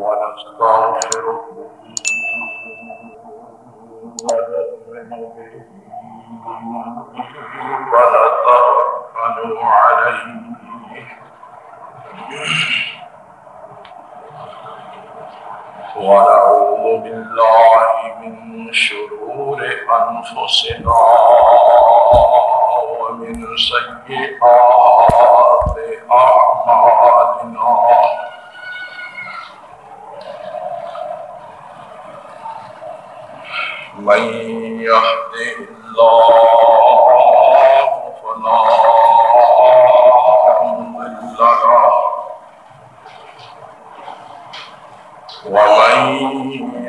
ونستغفره ونؤمن به ونتوكل عليه ونعوذ بالله من شرور أنفسنا ومن سيئات أعمالنا من يهده الله فلا مضل له ومن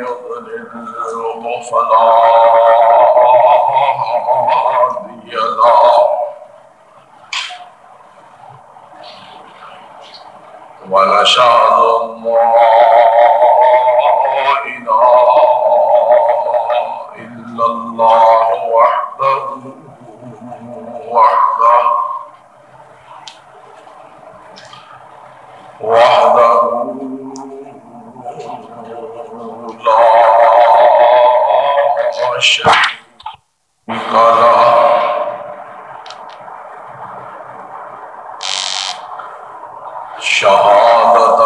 يضلله فلا هادي له ونشهد أن لا إله إلا الله وحده لا شريك له شهادة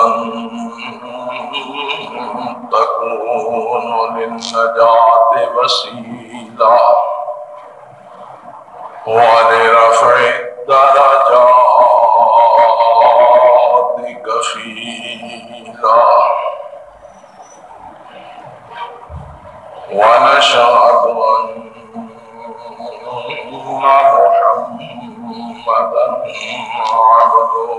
تكون للنجاة وسيلة ولرفع الدرجات كفيلا ونشهد أن محمدا عبده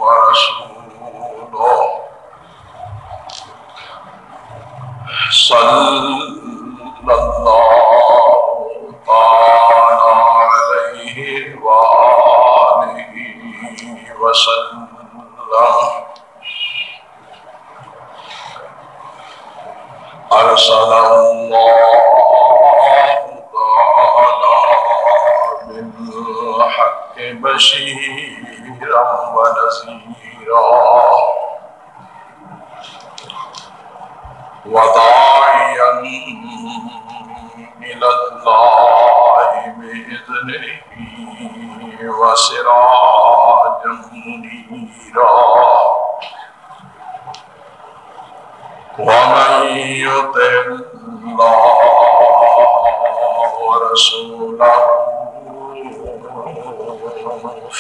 ورسوله صلى الله تعالى عليه وآله وسلم أرسل الله تعالى بالحق بشيرا ونذيرا وداعيا إلى الله بإذنه وسراجا منيرا ومن يطع الله ورسوله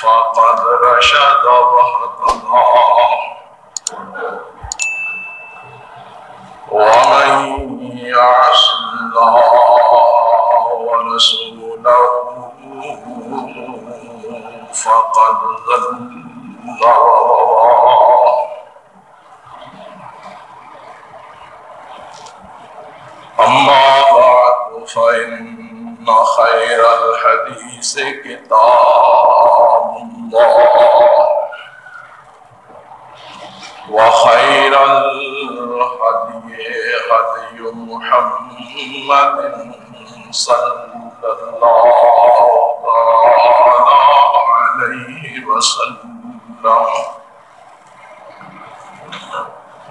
فقد رشد واهتدى ومن يعص الله ورسوله فقد ضل وضل. أما بعد فإن خير الحديث كتاب الله وخير الهدي هدي محمد صلى الله عليه وسلم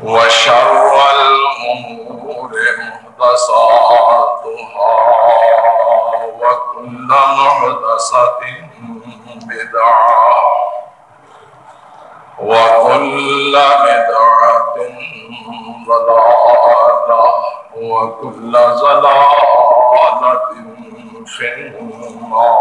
وشر الأمور محدثاتها وكل محدثة بدعة وكل بدعة ضلالة وكل ضلالة في النار.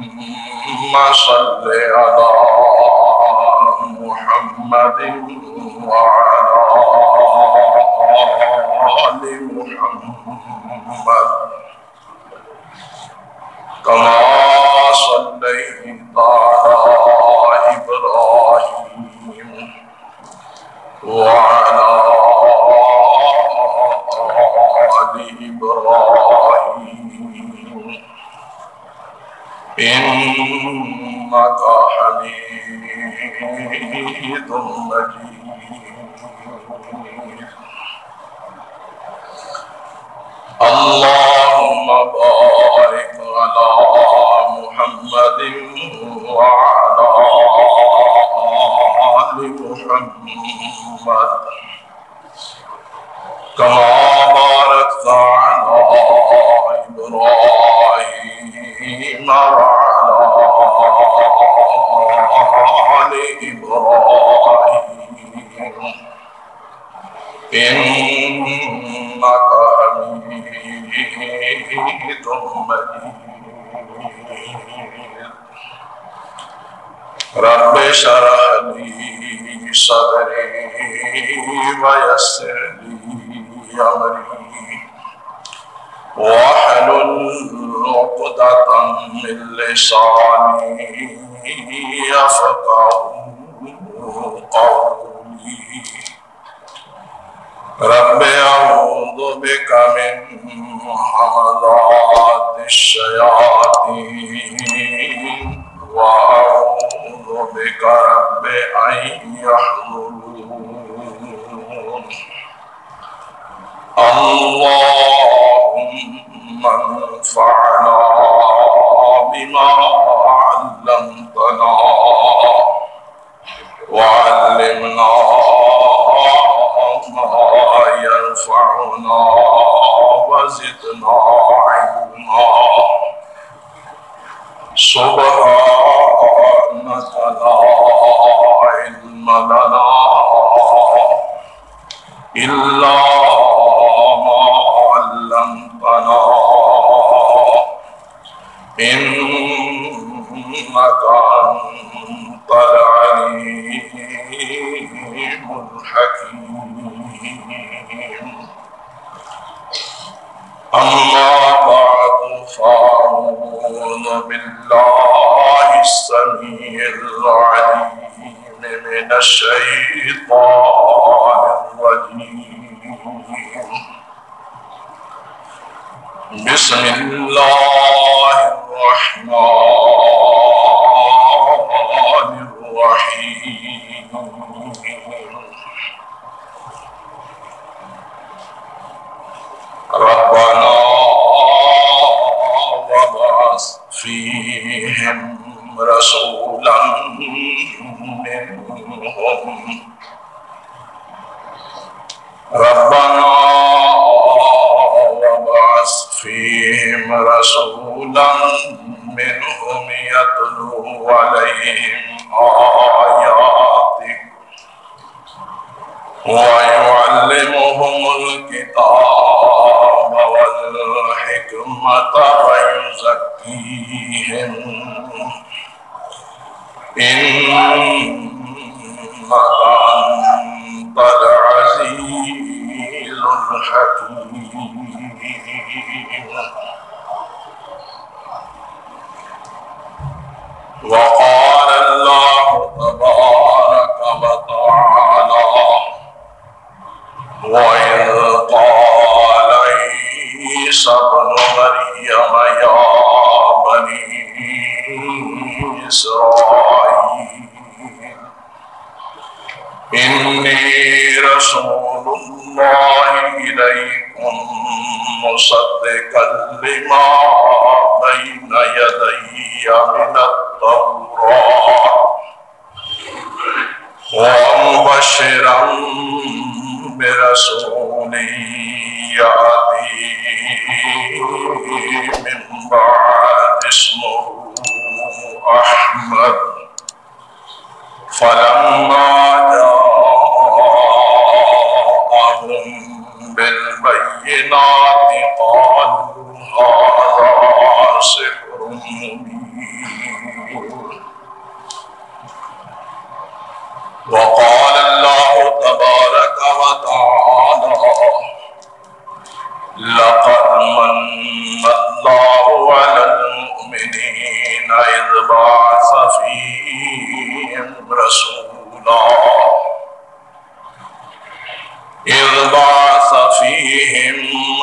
اللهم صل على محمد وعلى آل محمد كما صليت على إبراهيم وعلى آل إبراهيم إنك حميد مجيد. اللهم بارك وعلى آل محمد كما باركت على إبراهيم وعلى آل إبراهيم إنك حميد مجيد. رب اشرح لي صدري ويسر لي أمري واحلل عقدة من لساني يفقهوا قولي. رب أعوذ بك من همزات الشياطين وأعوذ بك رب أن يحضرون. اللهم انفعنا بما علمتنا وعلمنا ما ينفعنا وزدنا علما. سبحانك لا علم لنا إلا ما علمتنا إنك أنت العليم الحكيم. أما بعد فأعوذ بالله السميع العليم من الشيطان الرجيم. بسم الله الرحمن الرحيم. ربنا وابعث فيهم رسولا منهم. ربنا وابعث فيهم رسولا منهم يتلو عليهم آياتك ويعلمهم الكتاب والحكمة ويزكيهم إنك أنت العزيز الحكيم. وقال الله تبارك وتعالى وإذ قال عيسى ابن مريم يا بني إسرائيل إني رسول الله إليكم مصدقا لما بين يدي من التوراة ومبشرا برسول يأتي من بعد اسمه أحمد. فلما جاءهم بالبينات قالوا هذا سحر مبين. وقال الله تبارك وتعالى لقد من الله على المؤمنين إذ بعث فيهم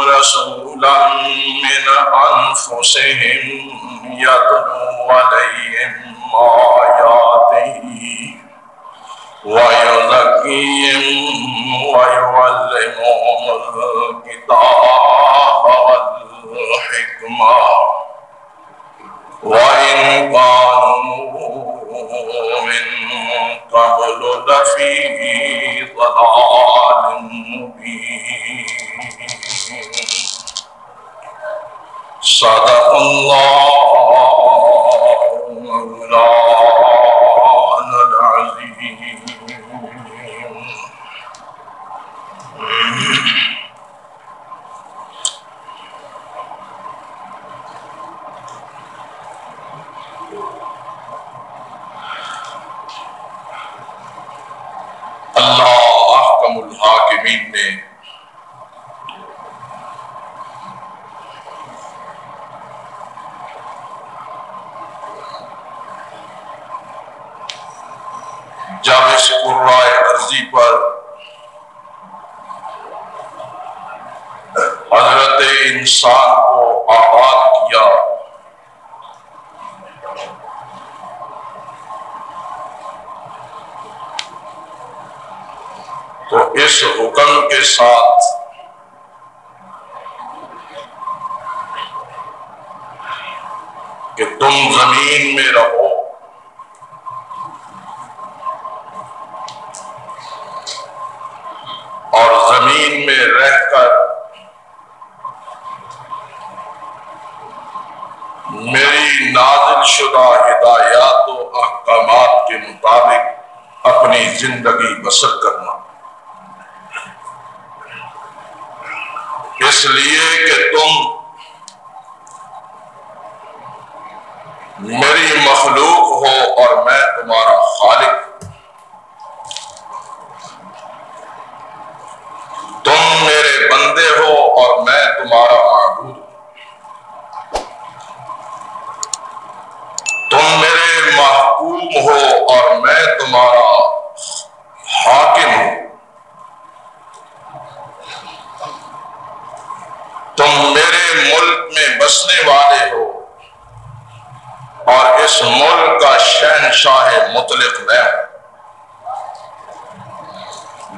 رسولا من أنفسهم يتلو عليهم آياته ويزكيهم ويعلمهم الكتاب والحكمة وَإِن كَانُوا مِن قَبْلُ لَفِي ضَلَالٍ مُبِينٍ صدق اللہ مولانا العظیم۔ اللہ احکم الحاکمین نے جب اس قرائے ارضی پر حضرت انسان کو آباد کیا تو اس حکم کے ساتھ کہ تم زمین میں رہو اور زمین میں رہ کر میری نازل شدہ ہدایات و احکامات کے مطابق اپنی زندگی بسر کرنا، اس لیے کہ تم میری مخلوق ہو اور میں تمہارا خالق، تم میرے بندے ہو اور میں تمہارا معبود، تم میرے محکوم ہو اور میں تمہارا حاکم ہوں، تم میرے ملک میں بسنے والے ہو اور اس ملک کا شہنشاہ مطلق میں ہوں،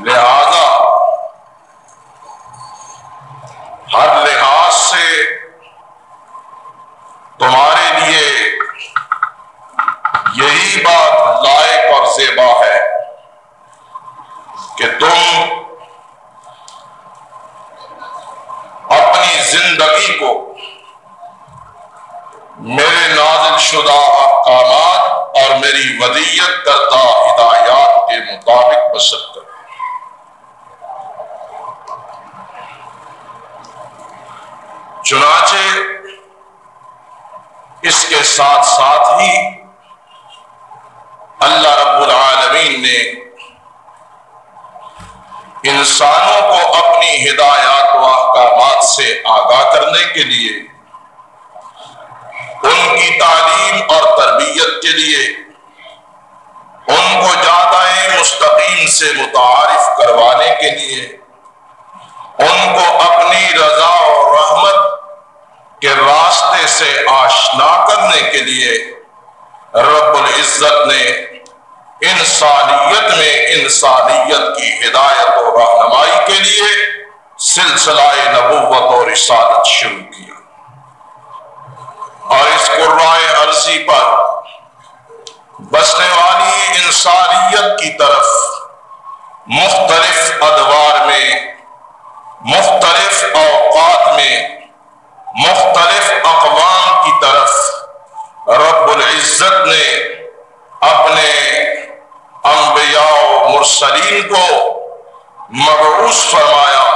لہذا ہر لحاظ سے تمہارے لیے یہی بات لائق اور زیبا ہے کہ تم اپنی زندگی کو میرے نازل شدہ احکامات اور میری ودیت کردہ ہدایات کے مطابق بسر کرو۔ چنانچہ اس کے ساتھ ساتھ ہی اللہ رب العالمین نے انسانوں کو اپنی ہدایات و احکامات سے آگاہ کرنے کے لیے، ان کی تعلیم اور تربیت کے لیے، ان کو جادۂ مستقیم سے متعارف کروانے کے لیے، ان کو اپنی رضا اور رحمت کے راستے سے آشنا کرنے کے لیے رب العزت نے انسانیت میں انسانیت کی ہدایت و رہنمائی کے لیے سلسلہ نبوت و رسالت شروع کیا، اور اس قرائے ارضی پر بسنے والی انسانیت کی طرف مختلف ادوار میں، مختلف اوقات میں، مختلف اقوام کی طرف رب العزت نے اپنے انبیاء و مرسلین کو مبعوث فرمایا،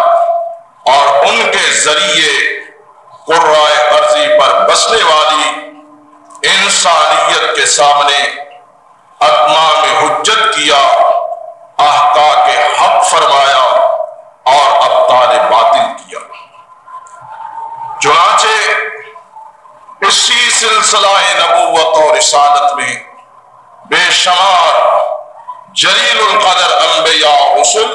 اور ان کے ذریعے قرائے ارضی پر بسنے والی انسانیت کے سامنے اتمام حجت کیا، احقاق حق فرمایا اور ابطال باطل کیا۔ چنانچہ اسی سلسلہ نبوت اور رسالت میں بے شمار جلیل القدر انبیاء و رسل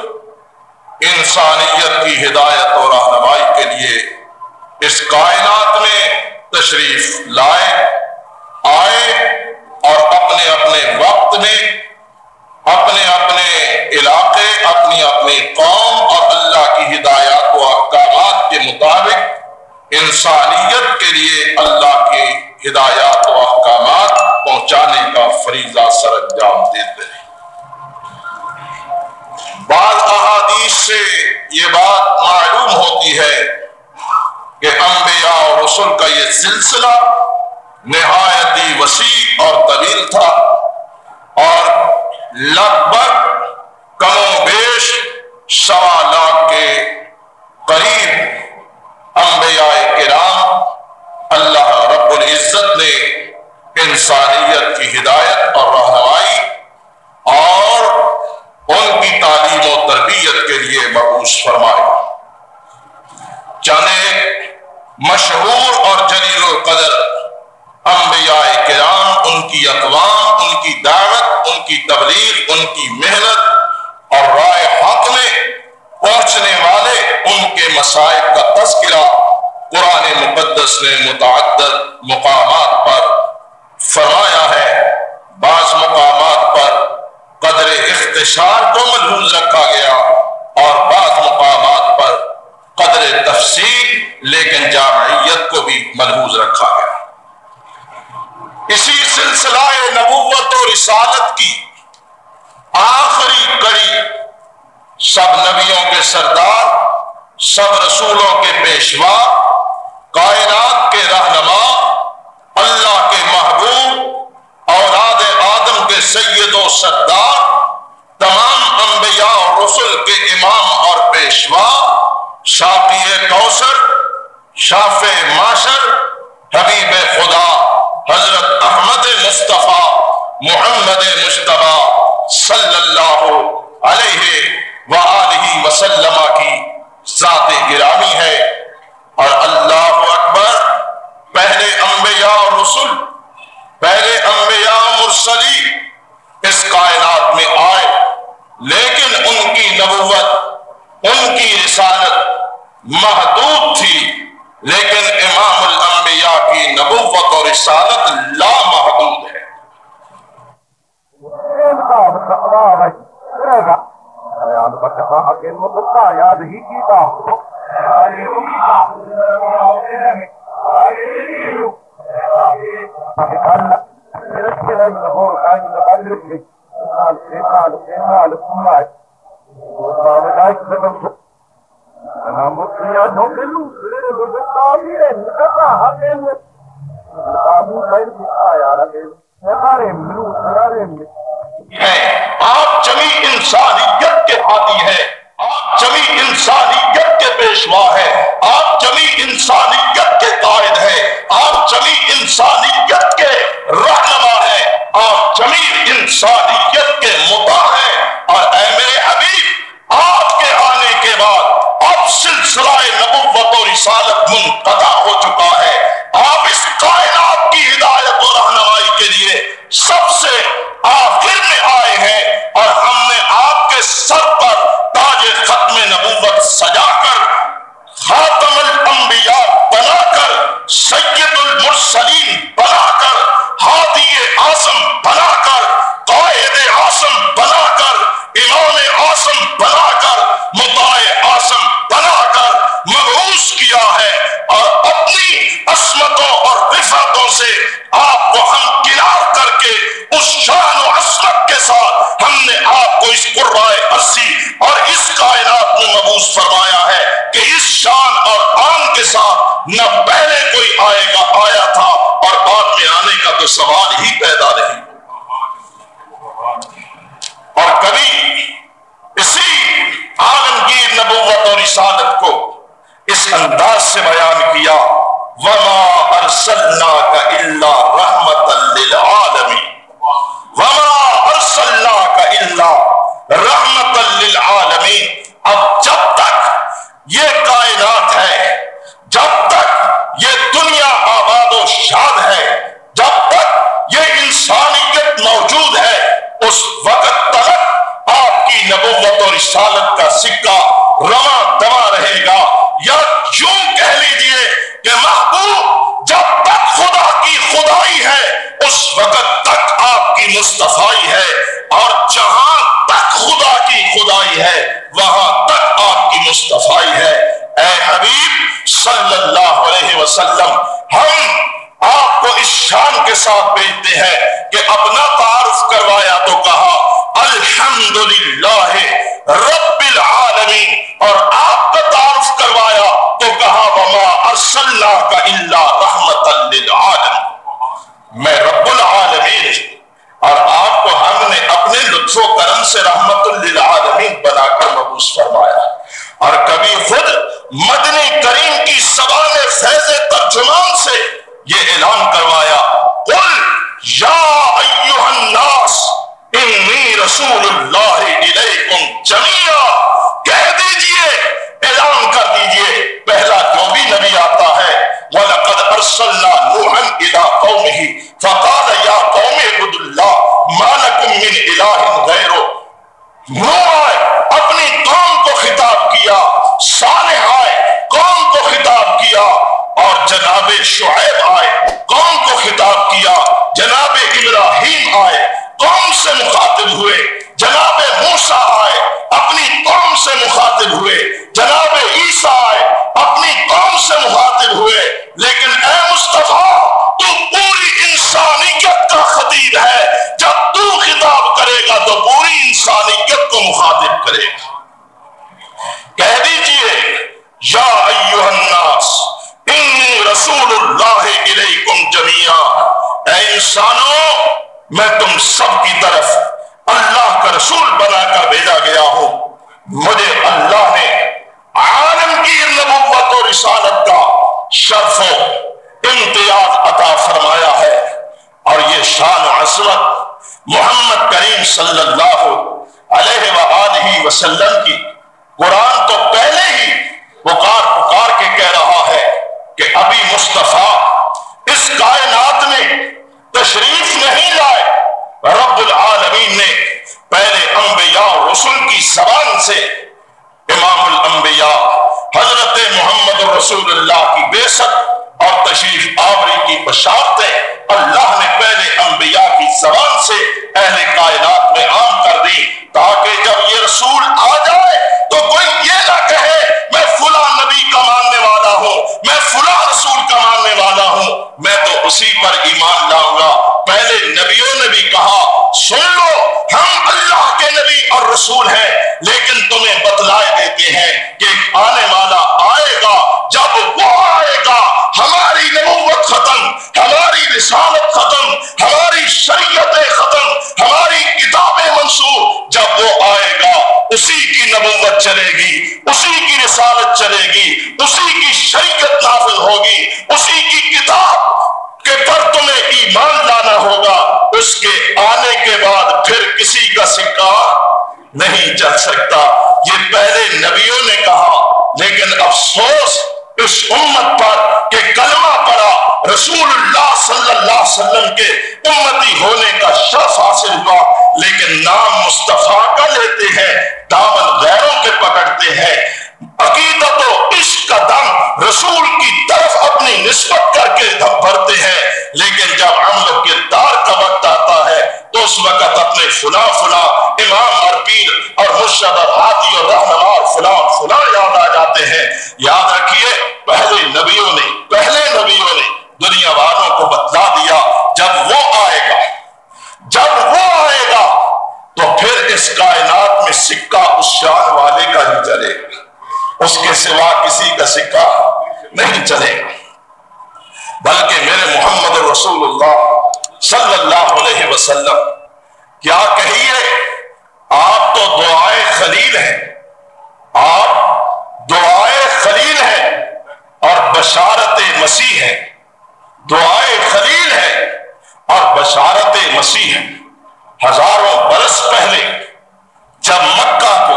انسانیت کی ہدایت اور رہنمائی کے لیے اس کائنات میں تشریف لائے، آئے، اور اپنے اپنے وقت میں، اپنے اپنے علاقے، اپنی اپنی قوم اور اللہ کی ہدایات و احکامات کے مطابق انسانیت کے لیے اللہ کی ہدایات و احکامات پہنچانے کا فریضہ سر انجام دیتے ہیں۔ بعض احادیث سے یہ بات معلوم ہوتی ہے کہ انبیاء اور رسل کا یہ سلسلہ نہایت ہی وسیع اور طویل تھا، اور لگ بھگ کم و بیش 1.25 لاکھ کے قریب انبیاء کرام اللہ رب العزت نے انسانیت کی ہدایت اور رہنمائی اور ان کی تعلیم و تربیت کے لیے مبعوث فرمائے۔ چند ایک مشہور اور جلیل القدر انبیاء کرام، ان کی اقوام، ان کی دعوت، ان کی تبلیغ، ان کی محنت اور رائے حق میں پہنچنے والے ان کے مصائب کا تذکرہ قرآن مقدس نے متعدد مقامات پر فرمایا ہے۔ بعض مقامات پر قدر اختصار کو ملحوظ رکھا گیا اور بعض مقامات پر قدر تفصیل لیکن جامعیت کو بھی ملحوظ رکھا گیا۔ اسی سلسلہ نبوت و رسالت کی آخری کڑی، سب نبیوں کے سردار، سب رسولوں کے پیشوا، کائنات کے رہنما، اللہ کے محبوب، اولاد آدم کے سید و سردار، تمام انبیاء اور رسل کے امام اور پیشوا، شافع کوثر، شافع معاشر، حبیب خدا حضرت احمد مصطفیٰ محمد مجتبی صلی اللہ علیہ وآلہ وسلم کی ذات گرامی ہے۔ اور اللہ اکبر، پہلے انبیاء اور رسل، پہلے انبیاء مرسلین اس کائنات میں آئے، لیکن ان کی نبوت، ان کی رسالت محدود تھی، لیکن امام الانبیاء کی نبوت اور رسالت لامحدود ہے۔ آپ جمی انسانیت کے ہادی ہیں، آپ جمی انسانیت کے پیشوا ہیں، آپ جمی انسانیت کے قائد ہیں، آپ جمی انسانیت کے رہنما ہیں، آپ جمی انسانیت کے مطاع ہیں۔ اور اے میرے حبیب، آپ کے آنے کے بعد اب سلسلہ نبوت و رسالت منقطع ہو چکا ہے۔ آپ اس کائنات کی ہدایت و رہنمائی کے لیے سب سے آخر میں آئے ہیں، اور ہم نے آپ کے سر پر تاج ختم نبوت سجا کر، خاتم الانبیاء بنا کر، سید المرسلین بنا کر، ہادی اعظم بنا کر، قائد اعظم بنا کر، امام اعظم بنا کر، مطاع اعظم بنا کر مبعوث کیا ہے۔ اور اپنی عصمتوں اور رفعتوں سے آپ کو ہمکنار کر کے اس شان و عظمت کے ساتھ ہم نے آپ کو اس قرائے ارضی اور اس کائنات میں مبعوث فرمایا ہے کہ اس شان اور آن کے ساتھ نہ پہلے کوئی آیا تھا اور بعد میں آنے کا تو سوال ہی پیدا نہیں۔ اور کبھی اسی عالمگیر نبوت اور رسالت کو اس انداز سے بیان کیا، وَمَا أَرْسَلْنَاكَ إِلَّا رَحْمَةً لِلْعَالَمِينَ، وَمَا أَرْسَلْنَاكَ إِلَّا رَحْمَةً لِلْعَالَمِينَ۔ اب جب تک یہ کائنات ہے، جب تک یہ دنیا آباد و شاد ہے، جب تک یہ انسانیت موجود ہے، اس وقت تک آپ کی نبوت اور رسالت کا سکہ رواں دواں رہے گا۔ یا یوں کہہ لیجئے کہ محبوب جب تک خدا کی خدائی ہے اس وقت تک آپ کی مصطفائی ہے، اور جہاں تک خدا کی خدائی ہے وہاں تک آپ کی مصطفائی ہے۔ اے حبیب صلی اللہ علیہ وسلم، ہم آپ کو اس ساتھ بھیجتے ہیں کہ اپنا تعارف کروایا تو کہا الحمدللہ رب العالمین، اور آپ کا تعارف کروایا تو کہا وما ارسلناک الا رحمتا للعالمین، میں رب العالمین اور آپ کو ہم نے اپنے لطف و کرم سے رحمت للعالمین بنا کر مبعوث فرمایا۔ اور کبھی خود مدنی کریم کی زبان فیض ترجمان سے یہ اعلان کروایا قل یا ایھا الناس انی رسول اللہ الیکم جمیعا، کہہ دیجئے، اعلان کر دیجئے، پہلا جو بھی نبی آتا ہے وَلَقَدْ أَرْسَلْنَا نُوحًا إِلَىٰ قَوْمِهِ فَقَالَ يَا قَوْمِ اعْبُدُوا اللَّهَ مَا لَكُم مِّنْ إِلَٰهٍ غَيْرُهُ، نوح آئے اپنی قوم کو خطاب کیا، صالح آئے قوم کو خطاب کیا، اور جناب شعیب آئے قوم کو خطاب کیا، جناب ابراہیم آئے قوم سے مخاطب ہوئے، جناب موسیٰ آئے اپنی قوم سے مخاطب ہوئے، جناب عیسیٰ آئے اپنی قوم سے مخاطب ہوئے، لیکن اے مصطفیٰ تو پوری انسانیت کا خطیب ہے، جب تو خطاب کرے گا تو پوری انسانیت کو مخاطب کرے گا۔ کہہ دیجئے یا ایھا الناس انی رسول اللہ الیکم جمیعا، اے انسانوں میں تم سب کی طرف اللہ کا رسول بنا کر بھیجا گیا ہوں، مجھے اللہ نے عالمگیر نبوت و رسالت کا شرف و امتیاز عطا فرمایا ہے، اور یہ شان و عظمت محمد کریم صلی اللہ علیہ وآلہ وسلم کی قرآن تو پہلے ہی پکار کے کہہ رہا ہے کہ ابھی مصطفیٰ اس کائنات میں تشریف نہیں لائے، رب العالمین نے پہلے انبیاء اور رسول کی زبان سے امام الانبیاء حضرت محمد رسول اللہ کی بعثت اور تشریف آوری کی بشارتیں اللہ نے پہلے انبیاء کی زبان سے اہل کائنات میں عام کر دی، تاکہ جب یہ رسول آ جائے تو کوئی یہ نہ کہے میں فلاں نبی کا ماننے والا ہوں، میں فلاں رسول کا ماننے والا ہوں، میں تو اسی پر ایمان لاؤں گا۔ پہلے نبیوں نے بھی کہا سن لو ہم اللہ کے نبی اور رسول ہیں، لیکن تمہیں بتلائے دیتے ہیں کہ آنے والا آئے گا، جب وہ آئے گا ہماری نبوت ختم، ہماری رسالت ختم، ہماری شریعتیں ختم، ہماری کتابیں منسوخ، جب وہ آئے گا اسی کی نبوت چلے گی، اسی کی رسالت چلے گی، اسی کی شریعت نافذ ہوگی، اسی کی کتاب کے پر تمہیں ایمان لانا ہوگا، اس کے آنے کے بعد پھر کسی کا سکہ نہیں چل سکتا۔ یہ پہلے نبیوں نے کہا، لیکن افسوس اس امت پر کہ کلمہ پڑا، رسول اللہ صلی اللہ علیہ وسلم کے امتی ہونے کا شرف حاصل ہوا، لیکن نام مصطفیٰ کا لیتے ہیں، دامن غیروں کے پکڑتے ہیں، عقیدت و عشق کا دم رسول کی طرف اپنی نسبت کر کے دم بھرتے ہیں، لیکن جب عمل و کردار کا وقت آتا ہے تو اس وقت اپنے فلاں امام اور پیر اور مرشد اور ہادی اور رہنما اور فلاں یاد آ جاتے ہیں۔ یاد رکھیے پہلے نبیوں نے دنیا والوں کو بتلا دیا جب وہ آئے گا تو پھر اس کائنات میں سکہ اس شان والے کا ہی چلے گا، اس کے سوا کسی کا سکہ نہیں چلے گا۔ بلکہ میرے محمد رسول اللہ صلی اللہ علیہ وسلم کیا کہیے، آپ تو دعائے خلیل ہیں، آپ دعائے خلیل ہیں اور بشارت مسیح ہیں، دعائے خلیل ہے اور بشارت مسیح ہے۔ ہزاروں برس پہلے جب مکہ کو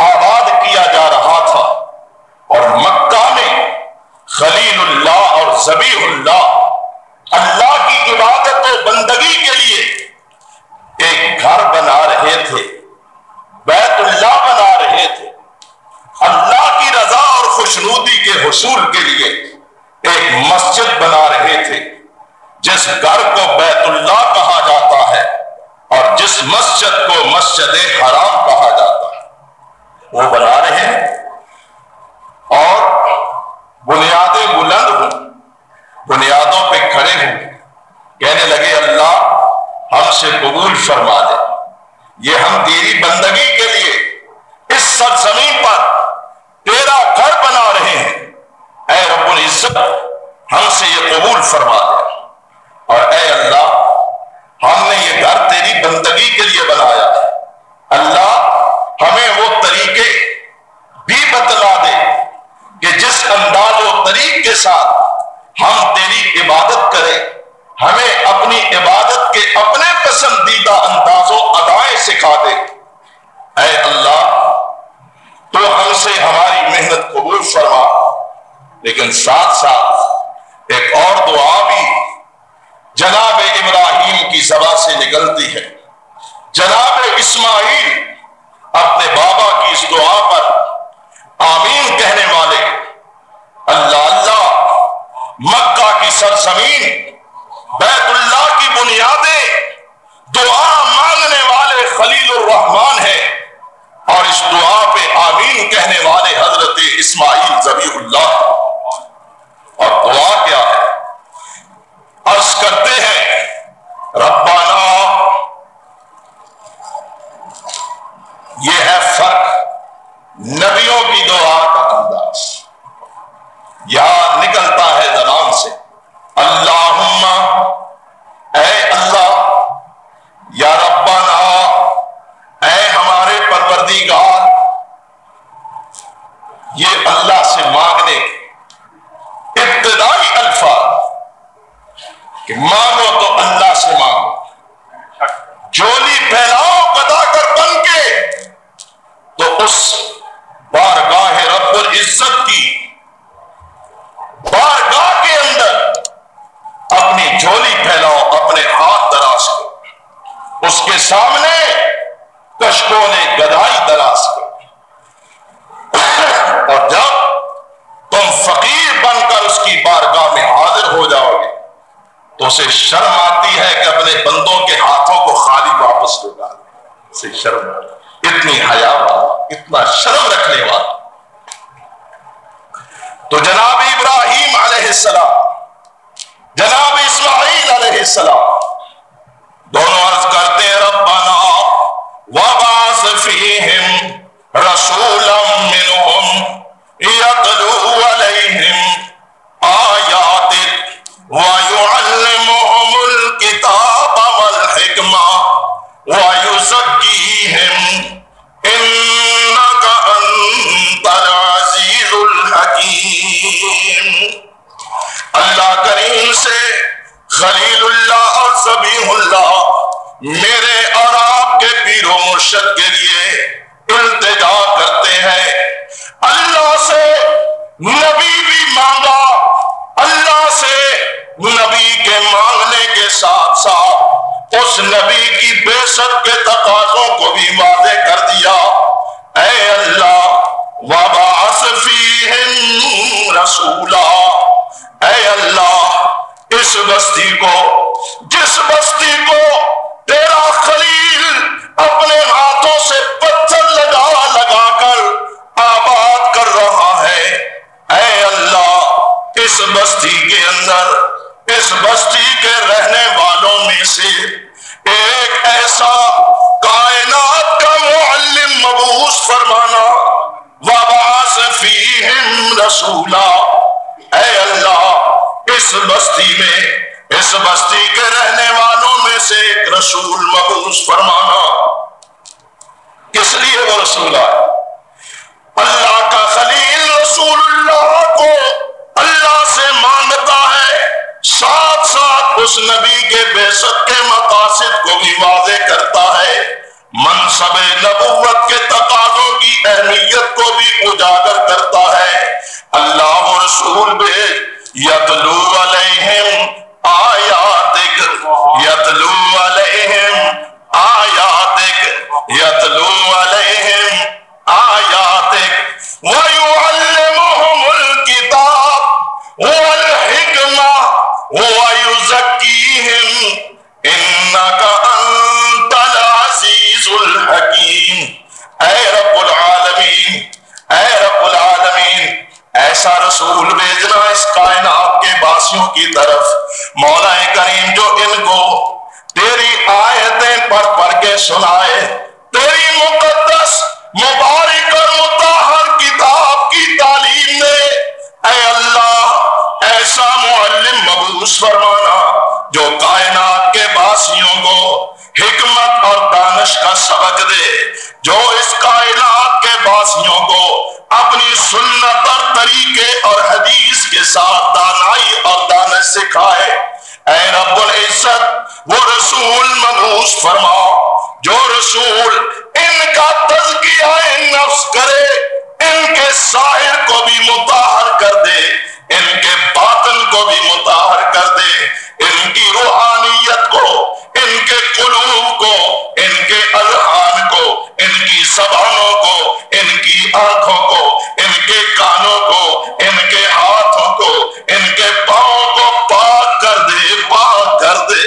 آباد کیا جا رہا تھا اور مکہ میں خلیل اللہ اور ذبیح اللہ کی عبادت و بندگی کے لیے ایک گھر بنا رہے تھے، بیت اللہ بنا رہے تھے، اللہ کی رضا اور خوشنودی کے حصول کے لیے ایک مسجد بنا رہے تھے، جس گھر کو بیت اللہ کہا جاتا ہے اور جس مسجد کو مسجد حرام کہا جاتا ہے، وہ بنا رہے ہیں اور بنیادیں بلند ہوں، فرما دے۔ یہ ہم تیری بندگی کے لیے اس سرزمین پر تیرا گھر بنا رہے ہیں، اے رب العزت ہم سے یہ قبول فرما دے۔ اور اے اللہ ہم نے یہ گھر تیری بندگی کے لیے بنایا ہے، اللہ ہمیں وہ طریقے بھی بتلا دے کہ جس انداز و طریق کے ساتھ ہم تیری عبادت کریں، ہمیں اپنی عبادت کے اپنے پسندیدہ انداز و ادائیں سکھا دے۔ اے اللہ تو ہم سے ہماری محنت قبول فرما، لیکن ساتھ ساتھ ایک اور دعا بھی جناب ابراہیم کی زبان سے نکلتی ہے۔ جناب اسماعیل اپنے بابا کی اس دعا پر آمین کہنے والے، اللہ اللہ مکہ کی سرزمین بیت اللہ کی بنیادیں دعا مانگنے والے خلیل الرحمن ہیں، اور اس دعا پہ آمین کہنے والے حضرت اسماعیل ذبیح اللہ۔ اور دعا کیا ہے؟ عرض کرتے ہیں ربنا، یہ ہے فرق نبیوں کی دعا کا انداز، یا نکلتا ہے زبان سے اللہم، اے اللہ، یا ربنا، اے ہمارے پروردگار۔ یہ اللہ سے مانگنے کے ابتدائی الفاظ کہ مانگو تو اللہ سے مانگو، جھولی پھیلاؤ گدا کر بن کے تو اس بارگاہ رب العزت کی بارگاہ کے اندر اپنی جھولی پھیلاؤ، اپنے ہاتھ دراز کرو، اس کے سامنے کشکوں نے گدائی دراز کرو، اور جب تم فقیر بن کر اس کی بارگاہ میں حاضر ہو جاؤ گے تو اسے شرم آتی ہے کہ اپنے بندوں کے ہاتھوں کو خالی واپس لوٹا دے، اسے شرم آتی، اتنی حیا والا، اتنا شرم رکھنے والا۔ تو جناب ابراہیم علیہ السلام، جناب اسماعیل علیہ السلام دونوں عرض کرتے ہیں ربنا وبعث فیہم رسولا منہم یتلو علیہم آیاتک ویعلمہم الکتاب والحکمہ ویزکیہم انک انت العزیز الحکیم۔ اللہ کریم سے خلیل اللہ اور ذبیح اللہ میرے اور آپ کے پیر و مرشد کے لیے التجا کرتے ہیں۔ اللہ سے نبی بھی مانگا، اللہ سے نبی کے مانگنے کے ساتھ ساتھ اس نبی کی بعثت کے تقاضوں کو بھی واضح کر دیا۔ اے اللہ وبعث فیہم رسولا، اے اللہ اس بستی کو، جس بستی کو تیرا خلیل اپنے ہاتھوں سے پتھر لگا لگا کر آباد کر رہا ہے، اے اللہ اس بستی کے اندر، اس بستی کے رہنے والوں میں سے ایک ایسا کائنات کا معلم مبعوث فرمانا، وبعث فیہم رسولا، اے اللہ اس بستی میں، اس بستی کے رہنے والوں میں سے ایک رسول مبعوث فرمانا۔ کس لیے وہ رسول آئے؟ اللہ کا خلیل رسول اللہ کو اللہ سے مانگتا ہے، ساتھ ساتھ اس نبی کے بعثت کے مقاصد کو بھی واضح کرتا ہے، منصب نبوت کے تقاضوں کی اہمیت کو بھی اجاگر کرتا ہے۔ اللہ و رسول بھیج، یتلو علیہم آیاتک، یتلو علیہم آیاتک، یتلو علیہم آیاتک ویعلمہم الکتاب والحکمہ ویزکیہم انک انت العزیز الحکیم۔ اے رب العالمین، اے رب العالمین، ایسا رسول بھیجنا اس کائنات کے باسیوں کی طرف مولا کریم جو ان کو تیری آیتیں پڑھ پڑھ کے سنائے، تیری مقدس مبارک اور مطہر کتاب کی تعلیم میں اے اللہ ایسا معلم مبعوث فرمانا جو کائنات کے باسیوں کو حکمت اور دانش کا سبق دے، جو اس کائنات کے باسیوں کو اپنی سنت اور طریقے اور حدیث کے ساتھ دانائی اور دانش سکھائے۔ اے رب العزت وہ رسول مبعوث فرما جو رسول ان کا تزکیہ نفس کرے، ان کے ظاہر کو بھی مطہر کر دے، ان کے باطن کو بھی مطہر کر دے، ان کی روحانیت کو، ان کے قلوب کو، ان کے اذہان کو، ان کی زبانوں کو، ان کی آنکھوں کو، ان کے کانوں کو، ان کے ہاتھوں کو، ان کے پاؤں کو پاک کر دے، پاک کر دے۔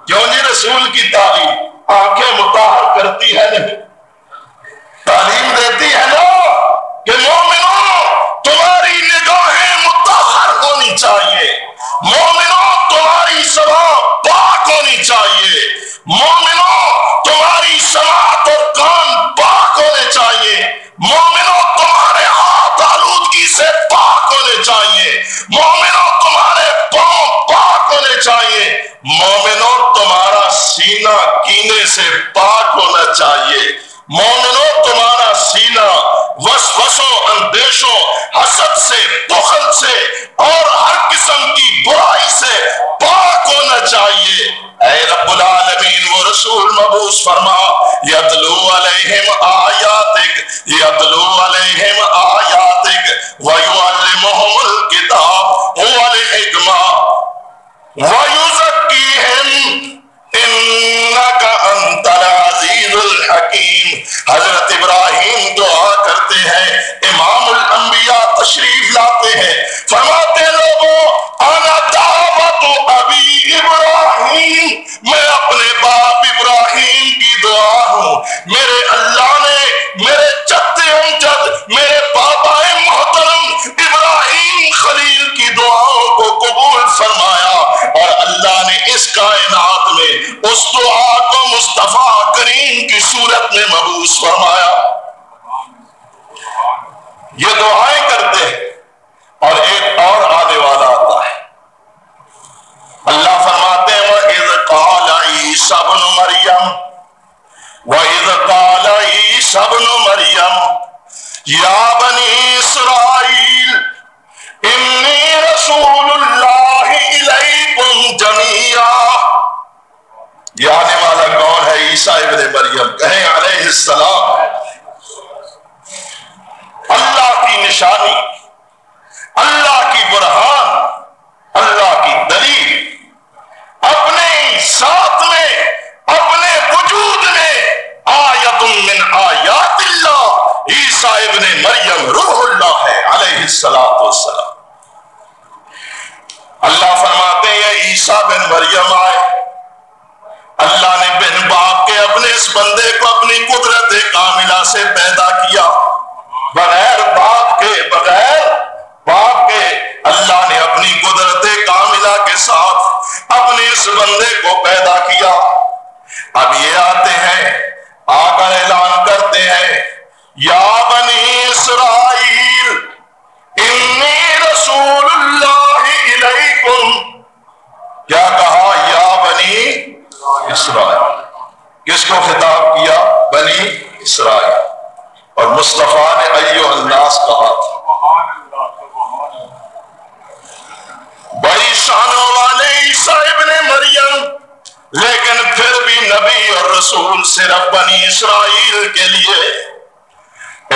کیوں نہیں رسول کی تعلیم آنکھیں مطہر کرتی ہے، نہیں تعلیم دیتی ہے نا کہ مومنوں تمہاری نگاہیں مطہر ہونی چاہیے، مومنوں تمہاری زبان پاک ہونی چاہیے، مومنوں تمہاری سماعت اور کان پاک ہونے چاہیے، مومنوں تمہارے ہاتھ آلودگی سے پاک ہونے چاہیے، مومنوں تمہارے پاؤں پاک ہونے چاہیے، مومنوں تمہارا سینہ کینے سے پاک ہونا چاہیے، مومنوں تمہارا سینہ وسوسوں، اندیشوں، حسد سے، بخل سے اور ہر قسم کی برائی سے پاک ہونا چاہیے۔ اے رب العالمین وہ رسول مبعوث فرما یتلو علیہم آیاتک، یتلو علیہم آیاتک ویعلمہم الکتاب والحکمہ ویزکیہم انک انت العزیز الحکیم۔ حضرت ابراہیم دعا کرتے ہیں، امام الانبیاء تشریف لاتے ہیں، فرماتے لوگوں انا دعوت ابی ابراہیم، میں اپنے باپ ابراہیم کی دعا ہوں، میرے اللہ نے میرے جد امجد میرے بابا محترم ابراہیم خلیل کی دعاؤں کو قبول فرمایا، اور اللہ نے اس کائنات میں اس دعا کو مصطفیٰ کریم کی صورت میں مبعوث فرمایا۔ یہ دعائیں کرتے ہیں اور ایک اور آنے والا آتا ہے، اللہ فرماتے ہیں وَإِذْ قَالَ عِيسَى ابْنُ مَرْيَمَ وَإِذْ قَالَ عِيسَى ابْنُ مَرْيَمَ يَا بَنِي إِسْرَائِيلَ إِنِّي رَسُولُ اللَّهِ إِلَيْكُمْ جَمِيعًا۔ یہ آنے والا کون ہے؟ عیسیٰ ابن مریم، کہیں علیہ السلام۔ اللہ کی نشانی، اللہ کی برہان، اللہ کی دلیل، اپنے ذات میں، اپنے وجود میں، آیت من آیات اللہ، عیسیٰ ابن مریم روح اللہ ہے علیہ السلام۔ اللہ فرماتے ہیں عیسیٰ بن مریم آئے، اللہ نے بن باپ کے اپنے اس بندے کو اپنی قدرت کاملہ سے پیدا کیا، بغیر باپ کے اللہ نے اپنی قدرت کاملہ کے ساتھ اپنے اس بندے کو پیدا کیا۔ اب یہ آتے ہیں، آ کر اعلان کرتے ہیں یا بنی اسرائیل انی رسول اللہ الیکم۔ کیا کہا؟ یا بنی اسرائیل۔ کس کو خطاب کیا؟ بنی اسرائیل، اور مصطفیٰ نے ایھا الناس کہا تھا۔ بڑی شانوں والے عیسیٰ ابن مریم، لیکن پھر بھی نبی اور رسول صرف بنی اسرائیل کے لیے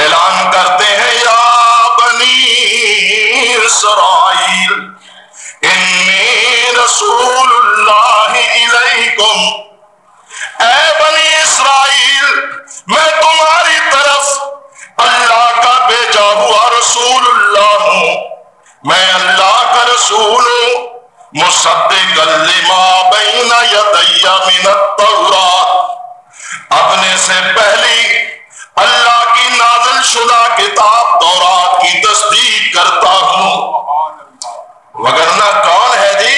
اعلان کرتے ہیں یا بنی اسرائیل انی رسول اللہ الیکم۔ اے بنی اسرائیل، میں تمہاری طرف اللہ کا بھیجا ہوا رسول اللہ ہوں، میں اللہ کا رسول ہوں، مصدقا لما بین یدی من التوراۃ، اپنے سے پہلی اللہ کی نازل شدہ کتاب تورات کی تصدیق کرتا ہوں۔ وگرنہ کون ہے جی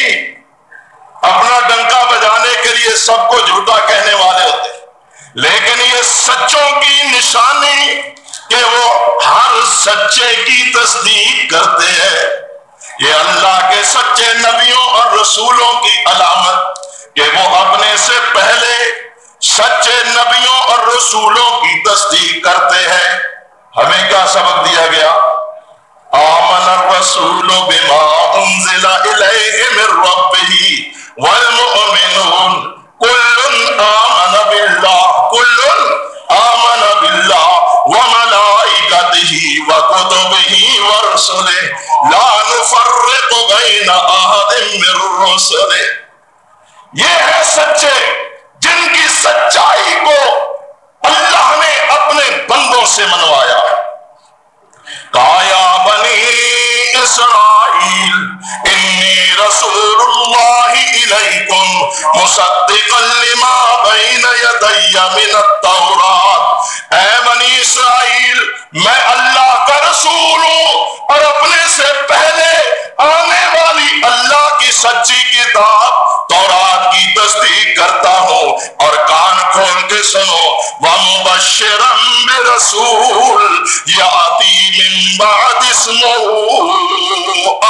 اپنا ڈنکا بجانے کے لیے سب کو جھوٹا کہنے والے ہوتے ہیں، لیکن یہ سچوں کی نشانی کہ وہ ہر سچے کی تصدیق کرتے ہیں۔ یہ اللہ کے سچے نبیوں اور رسولوں کی علامت کہ وہ اپنے سے پہلے سچے نبیوں اور رسولوں کی تصدیق کرتے ہیں۔ ہمیں کیا سبق دیا گیا؟ آمن الرسول بما انزل الیہ من ربہ والمؤمنون کل آمن باللہ وملائکتہ وکتبہ ورسلہ لا نفرق بین احد من رسلہ۔ یہ ہے سچے جن کی سچائی کو اللہ نے اپنے بندوں سے منوایا۔ کہا یا بنی اسرائیل انی رسول اللہ الیکم مصدقا لما بین یدی من التوراۃ۔ اے بنی اسرائیل، میں اللہ کا رسول ہوں اور اپنے سے پہلے آنے والی اللہ کی سچی کتاب تورات کی تصدیق کرتا ہوں، اور کان کھول کے سنو، وَمُبَشِّرًا بِرَسُولٍ یَأْتِی مِن بَعْدِ اسْمُهُ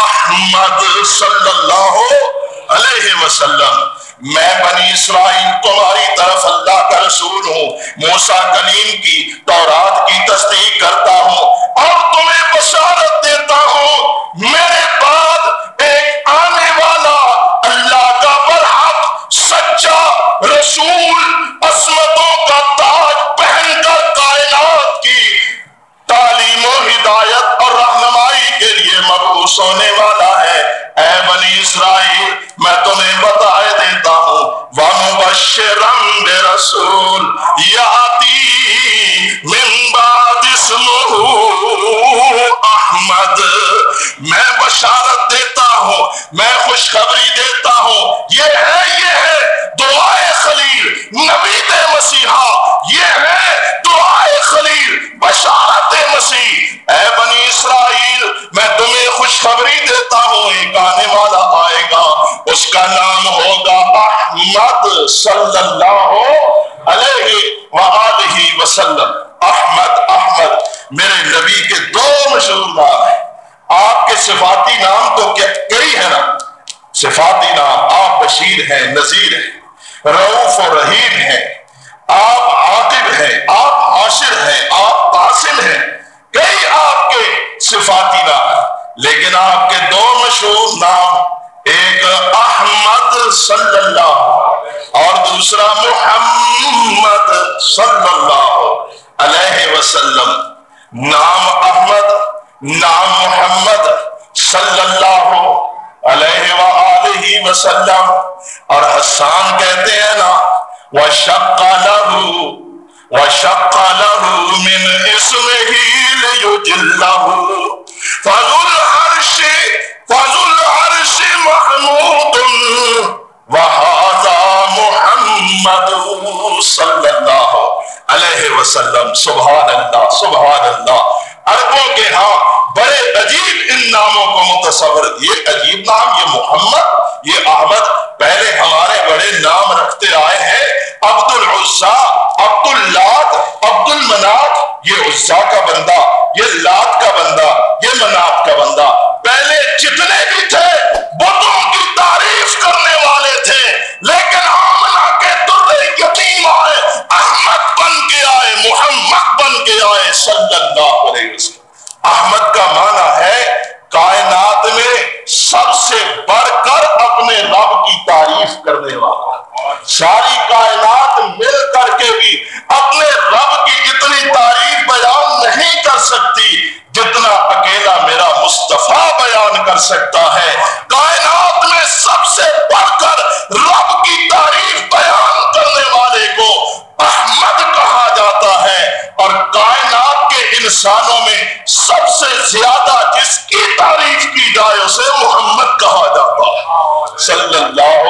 احمد صلی اللہ علیہ وسلم۔ میں بنی اسرائیل تمہاری طرف اللہ کا رسول ہوں، موسیٰ کلیم کی تورات کی تصدیق کرتا ہوں اور تمہیں بشارت دیتا ہوں میرے بعد ایک آنے والا اللہ کا برحق سچا رسول عصمتوں کا تاج پہن کر کائنات کی تعلیم و ہدایت اور رہنمائی کے لیے مبعوث ہونے والا ہے۔ اے بنی اسرائیل، میں تمہیں بتائے دیتا ہوں، وَمُبَشِّرًا بِرَسُولٍ یَأْتِی مِن بَعْدِ اسْمُهُ احمد۔ میں بشارت دیتا ہوں، میں خوشخبری دیتا ہوں، یہ ہے دعائے خلیل نبی مسیحا، یہ ہے دعائے خلیل بشارت مسیح۔ اے بنی اسرائیل، میں تمہیں خوشخبری دیتا ہوں، ایک آنے والا آئے گا، اس کا نام ہوگا احمد صلی اللہ علیہ وآلہ وسلم۔ احمد میرے نبی کے دو مشہور نام ہیں۔ آپ کے صفاتی نام تو کئی ہے نا، صفاتی نام آپ بشیر ہیں، نذیر ہیں، رؤوف و رحیم ہیں، آپ عاقب ہیں، آپ حاشر ہیں، آپ قاسم ہیں، کئی آپ کے صفاتی نام ہیں، لیکن آپ کے دو مشہور نام، ایک احمد صلی اللہ اور دوسرا محمد صلی اللہ علیہ وسلم۔ نام احمد، نام محمد صلی اللہ علیہ وآلہ وسلم، اور حسان کہتے ہیں نا وَشَقَّ لَهُ مِنْ اسْمِهِ لِيُجِلَّهُ فَذُو الْعَرْشِ مَحْمُودٌ وَهَذَا مُحَمَّدٌ صلی اللہ علیہ وسلم۔ سبحان اللہ، سبحان اللہ۔ عربوں کے ہاں بڑے عجیب ان ناموں کو متصور، یہ عجیب نام، یہ محمد، یہ احمد، پہلے ہمارے بڑے نام رکھتے آئے ہیں، عبد العزا، عبد اللات، عبد المنات، یہ عزا کا بندہ، یہ لات کا بندہ، یہ منات کا بندہ، پہلے جتنے بھی تھے بتوں کی تعریف کرنے والے تھے، لیکن آمنہ کے در یتیم آئے، احمد بن کے آئے، محمد بن کے آئے صلی اللہ علیہ وسلم۔ احمد کا معنی ہے کائنات میں سب سے بڑھ کر اپنے رب کی تعریف کرنے والا۔ ساری کائنات مل کر کے بھی اپنے رب کی اتنی تعریف بیان نہیں کر سکتی جتنا اکیلا میرا مصطفیٰ بیان کر سکتا ہے۔ کائنات میں سب سے بڑھ کر رب کی تعریف بیان کرنے والے کو احمد کہا جاتا ہے، اور کائنات کے انسانوں میں سب سے زیادہ جس کی تعریف کی جائے اسے محمد کہا جاتا ہے صلی اللہ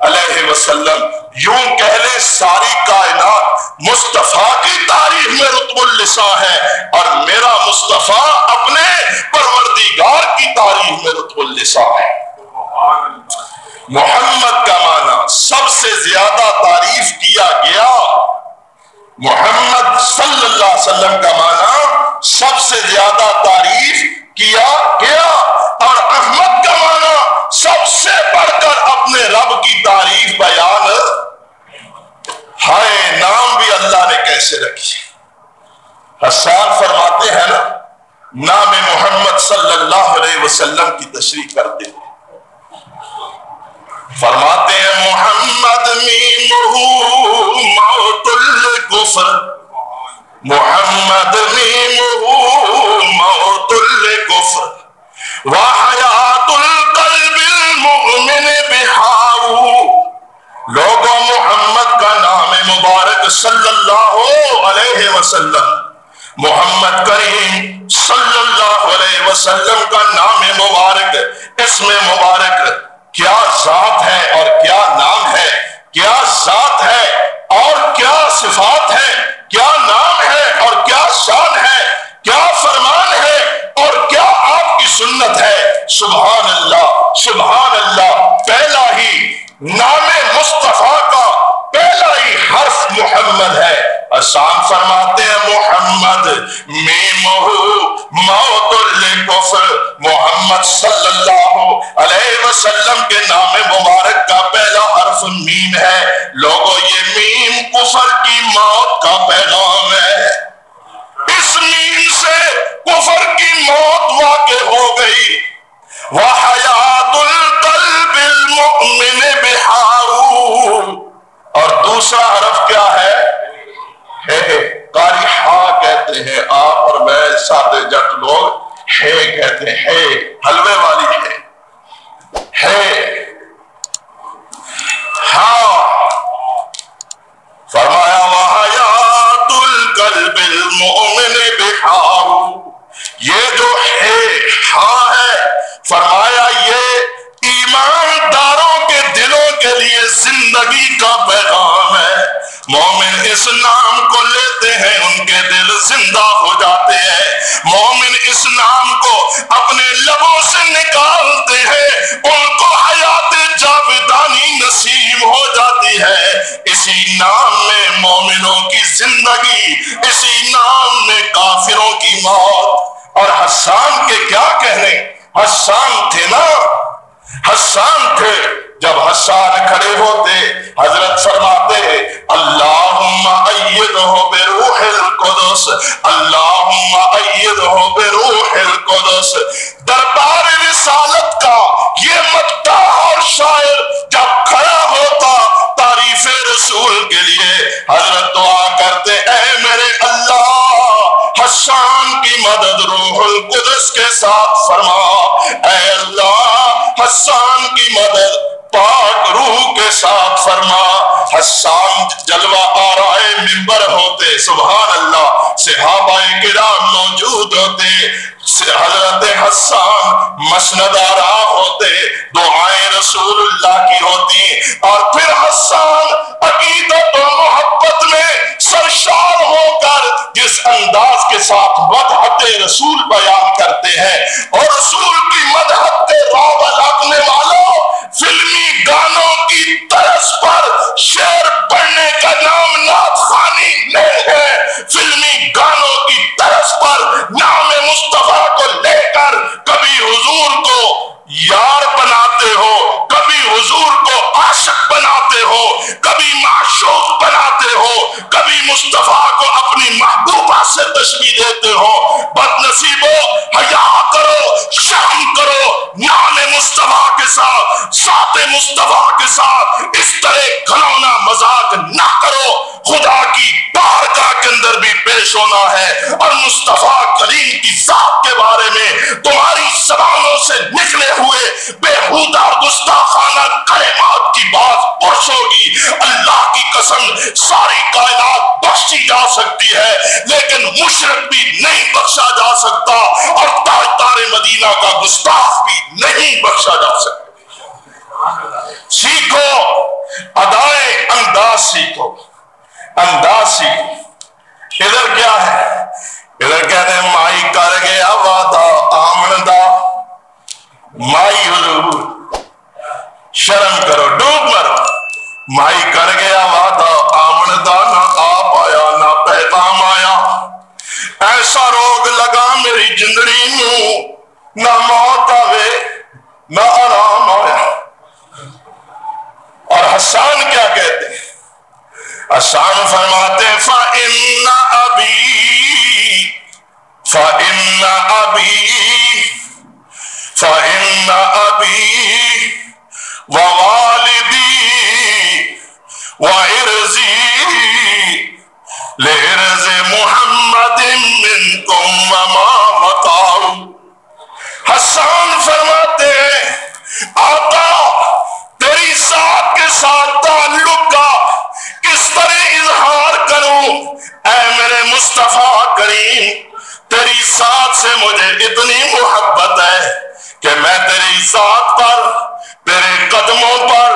علیہ وسلم۔ یوں کہہ لیں ساری کائنات مصطفیٰ کی تعریف میں رطب اللسان ہے، اور میرا مصطفیٰ اپنے پروردگار کی تعریف میں رطب اللسان ہے۔ محمد کا معنی سب سے سے زیادہ تعریف کیا گیا۔ محمد صلی اللہ علیہ وسلم کا معنی سب سے زیادہ تعریف کیا گیا، اور احمد کا معنی سب سے بڑھ کر اپنے رب کی تعریف بیان۔ ہائے نام بھی اللہ نے کیسے رکھی۔ حسان فرماتے ہیں نا، نام محمد صلی اللہ علیہ وسلم کی تشریح کرتے ہیں، فرماتے ہیں محمد میمہ موت الکفر، محمد میمہ موت الکفر وحیات القلب المؤمن بہاؤ۔ لوگوں، محمد کا نام مبارک صلی اللہ علیہ وسلم، محمد کریم صلی اللہ علیہ وسلم کا نام مبارک، اسم مبارک کیا ذات ہے اور کیا نام ہے، کیا ذات ہے اور کیا صفات ہے، کیا نام ہے اور کیا شان ہے، کیا فرمان ہے اور کیا آپ کی سنت ہے۔ سبحان اللہ، سبحان اللہ۔ پہلا ہی نام مصطفیٰ کا پہلا ہی حرف محمد ہے۔ حسان فرماتے ہیں محمد میمہ موت الکفر، محمد صلی اللہ علیہ وسلم کے نام مبارک کا پہلا حرف میم ہے۔ لوگوں، یہ میم کفر کی موت کا پیغام ہے۔ اس میم سے کفر کی موت واقع ہو گئی۔ وحیات القلب المؤمن بہاؤ، اور دوسرا حرف کیا ہے؟ قاری ہا کہتے ہیں آپ اور میں، سادے جٹ لوگ ہے کہتے ہیں، حلوے والی ہے ہاں۔ فرمایا وحیات القلب المؤمن بہاؤ، یہ جو ہے ہاں ہے، فرمایا یہ ایمانداروں کے دلوں کے لیے زندگی کا پیغام ہے۔ مومن اس نام کو لیتے ہیں، ان کے دل زندہ ہو جاتے ہیں۔ مومن اس نام کو اپنے لبوں سے نکالتے ہیں، ان کو حیات جاودانی نصیب ہو جاتی ہے۔ اسی نام میں مومنوں کی زندگی، اسی نام میں کافروں کی موت۔ اور حسان کے کیا کہنے، حسان تھے نا، حسان تھے۔ جب حسان کھڑے ہوتے، حضرت فرماتے اللہم ایدہ بروح القدس، اللہم ایدہ بروح القدس۔ دربار رسالت کا یہ مداح اور شاعر جب کھڑا ہوتا تعریف رسول کے لیے، حضرت دعا کرتے اے میرے اللہ، حسان کی مدد روح القدس کے ساتھ فرما۔ اے اللہ، حسان کی مدد پاک روح کے ساتھ فرما۔ حسان جلوہ آرائے منبر ہوتے، سبحان اللہ، صحابہ کرام موجود ہوتے، حضرت حسان مسند آرا ہوتے، دعائیں رسول اللہ کی ہوتی، اور پھر حسان عقیدت و محبت میں سرشار ہو کر جس انداز کے ساتھ مدحت رسول بیان کرتے ہیں، اور رسول کی مدحت کے رعب لگنے والوں، فلمی گانوں کی طرز پر شعر پڑھنے کا نام نعت خوانی نہیں ہے۔ فلمی گانوں کی طرز پر نام مصطفیٰ کو لے کر کبھی حضور کو یار بناتے ہو، کبھی حضور کو عاشق بناتے ہو، کبھی معشوق بناتے ہو، کبھی مصطفیٰ کو اپنی محبوبہ سے تشبیہ دیتے ہو۔ بد نصیبو، حیا کرو، شرم کرو، نام مصطفیٰ کے ساتھ، ذات مصطفیٰ کے ساتھ اس طرح گھنونا مذاق نہ کرو۔ خدا کی بارگاہ کے اندر بھی پیش ہونا ہے، اور مصطفیٰ کریم کی ذات کے بارے میں تمہاری زبانوں سے نکلے ہوئے بےہودہ گستاخانہ کلمات کی بات پرس ہوگی۔ اللہ کی قسم ساری کائنات بخشی جا سکتی ہے، لیکن مشرک بھی نہیں بخشا جا سکتا، اور تاجدار مدینہ کا گستاخ بھی نہیں بخشا جا سکتا۔ سیکھو ادائے انداز، سیکھو انداز سیکھو۔ ادھر کیا ہے؟ ادھر کہتے ہیں مائی کر گیا وعدہ آمن دا، مائی حضور شرم کرو ڈوب مرو، مائی ذات پر، تیرے قدموں پر،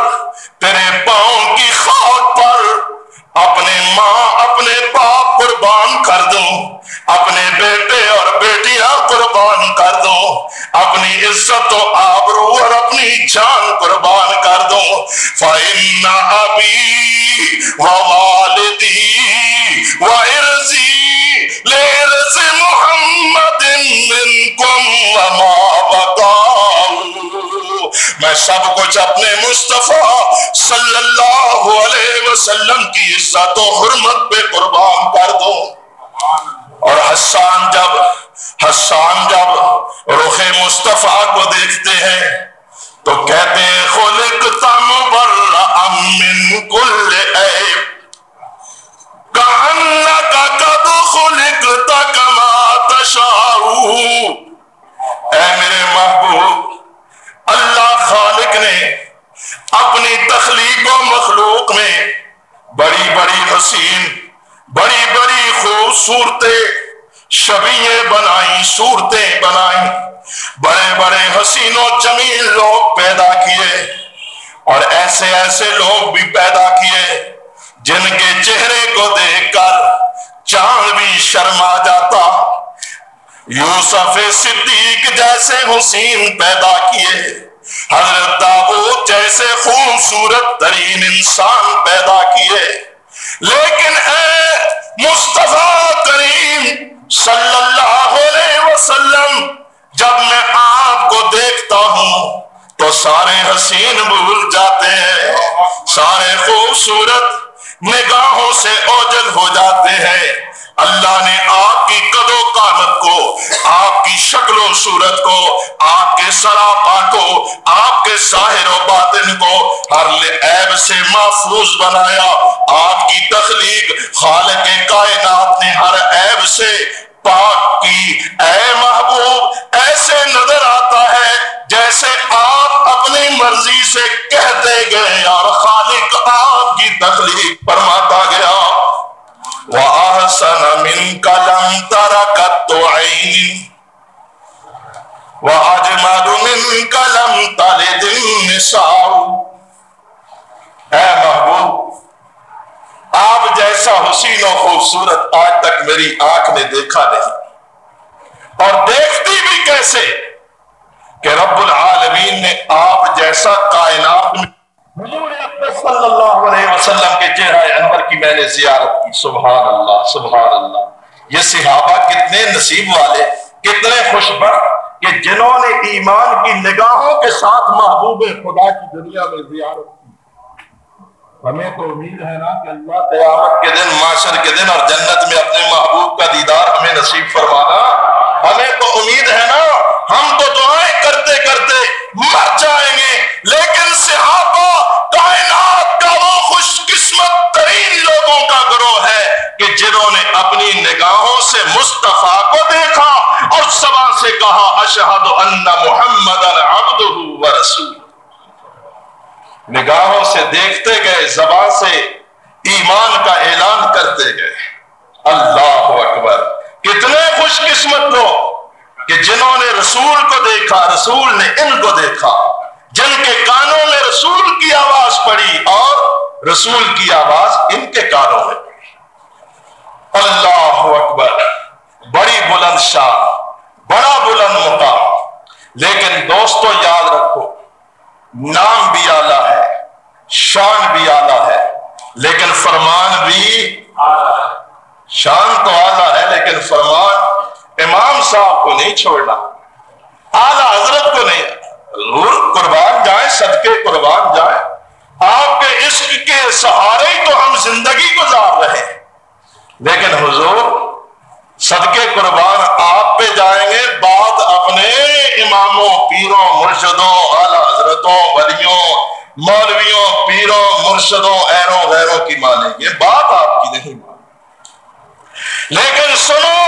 تیرے پاؤں کی خاک پر اپنے ماں اپنے باپ قربان کر دوں، اپنے بیٹے اور بیٹیاں قربان کر دوں، اپنی عزت و آبرو اور اپنی جان قربان کر دوں۔ فَإِنَّ أَبِي وَوَالِدِي وَعِرْضِي لِعِرْضِ مُحَمَّدٍ مِّنكُمْ وَمَا بَقَاؤُ، میں سب کچھ اپنے مصطفیٰ صلی اللہ علیہ وسلم کی عزت و حرمت پہ قربان کر دوں۔ اور حسان جب رخ مصطفیٰ کو دیکھتے ہیں تو کہتے ہیں خلقت مبرأ من کل عیب کأنک قد خلقت کما تشاء۔ اے میرے محبوب، اللہ خالق نے اپنی تخلیق و مخلوق میں بڑی بڑی حسین، بڑی بڑی خوبصورتیں شبیہیں بنائیں، صورتیں بنائیں، بڑے بڑے حسین و جمیل لوگ پیدا کیے، اور ایسے ایسے لوگ بھی پیدا کیے جن کے چہرے کو دیکھ کر چاند بھی شرما جاتا۔ یوسف صدیق جیسے حسین پیدا کیے، حضرت داؤد جیسے خوبصورت ترین انسان پیدا کیے، لیکن اے مصطفیٰ کریم صلی اللہ علیہ وسلم، جب میں آپ کو دیکھتا ہوں تو سارے حسین بھول جاتے ہیں، سارے خوبصورت نگاہوں سے اوجل ہو جاتے ہیں۔ اللہ نے آپ کی قد و قامت کو، آپ کی شکل و صورت کو، آپ کے سراپا کو، آپ کے ظاہر و باطن کو ہر عیب سے محفوظ بنایا۔ آپ کی تخلیق خالق کائنات نے ہر عیب سے پاک کی۔ اے محبوب، ایسے نظر آتا ہے جیسے آپ اپنی مرضی سے کہتے گئے اور خالق آپ کی تخلیق فرماتا گیا۔ وَأَحْسَنَ مِنْكَ لَمْ تَرَ قَطُّ عَيْنٍ وَأَجْمَلُ مِنْكَ لَمْ تَلِدِ النِّسَاءُ۔ اے محبوب، آپ جیسا حسین و خوبصورت آج تک میری آنکھ نے دیکھا نہیں، اور دیکھتی بھی کیسے کہ رب العالمین نے آپ جیسا کائنات میں حضور اکرم صلی اللہ علیہ وسلم کے چہرہ انور کی میں نے زیارت کی۔ سبحان اللہ، سبحان اللہ۔ یہ صحابہ کتنے نصیب والے، کتنے خوش بخت کہ جنہوں نے ایمان کی نگاہوں کے ساتھ محبوب خدا کی دنیا میں زیارت کی۔ ہمیں تو امید ہے نا کہ اللہ قیامت کے دن، معاشر کے دن اور جنت میں اپنے محبوب کا دیدار ہمیں نصیب فرمانا۔ ہمیں تو امید ہے نا، ہم تو دعائیں کرتے کرتے مر جائیں گے، لیکن صحابہ کائنات کا وہ خوش قسمت ترین لوگوں کا گروہ ہے کہ جنہوں نے اپنی نگاہوں سے مصطفیٰ کو دیکھا اور زبان سے کہا اشہد ان محمد عبدہ ورسولہ۔ نگاہوں سے دیکھتے گئے، زبان سے ایمان کا اعلان کرتے گئے۔ اللہ اکبر! کتنے خوش قسمت لوگ کہ جنہوں نے رسول کو دیکھا، رسول نے ان کو دیکھا، جن کے کانوں میں رسول کی آواز پڑی اور رسول کی آواز ان کے کانوں میں پڑی۔ اللہ اکبر! بڑی بلند شان، بڑا بلند مقام، لیکن دوستو یاد رکھو، نام بھی اعلیٰ ہے، شان بھی اعلیٰ ہے، لیکن فرمان بھی شان تو اعلیٰ ہے، لیکن فرمان امام صاحب کو نہیں چھوڑنا، اعلیٰ حضرت کو نہیں۔ حضور قربان جائیں، صدقے قربان جائیں، آپ کے عشق کے سہارے ہی تو ہم زندگی گزار رہے ہیں، لیکن حضور صدقے قربان آپ پہ جائیں گے، بات اپنے اماموں، پیروں، مرشدوں، اعلیٰ حضرتوں، ولیوں، مولویوں، پیروں، مرشدوں، ایروں غیروں کی مانیں گے، بات آپ کی نہیں مانیں۔ لیکن سنو،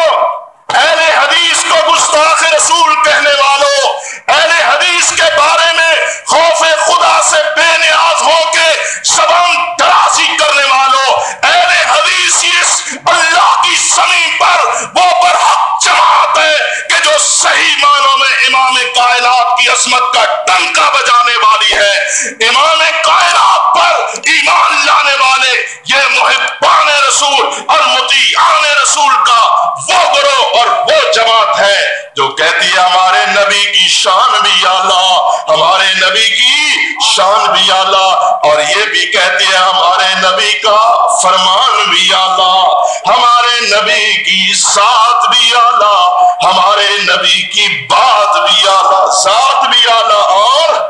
اہل حدیث کو گستاخ رسول کہنے والوں، اہل حدیث کے بارے میں خوف خدا سے بے نیاز ہو کے زبان درازی کرنے والوں، اہل حدیث اس اللہ کی زمین پر وہ برحق جماعت ہے کہ جو صحیح معنوں میں امام کائنات کی عظمت کا ڈنک ڈنکا بجانے والی ہے۔ امام کائنات پر ایمان لانے والے یہ محبان رسول اور مطیعان رسول کا وہ گروہ اور وہ جماعت ہے جو کہتی ہے ہمارے نبی کی شان بھی اعلیٰ، ہمارے نبی کی شان بھی اعلیٰ، اور یہ بھی کہتی ہے ہمارے نبی کا فرمان بھی اعلیٰ، ہمارے نبی کی ذات بھی اعلیٰ، ہمارے نبی کی بات بھی اعلیٰ، ذات بھی اعلیٰ، اور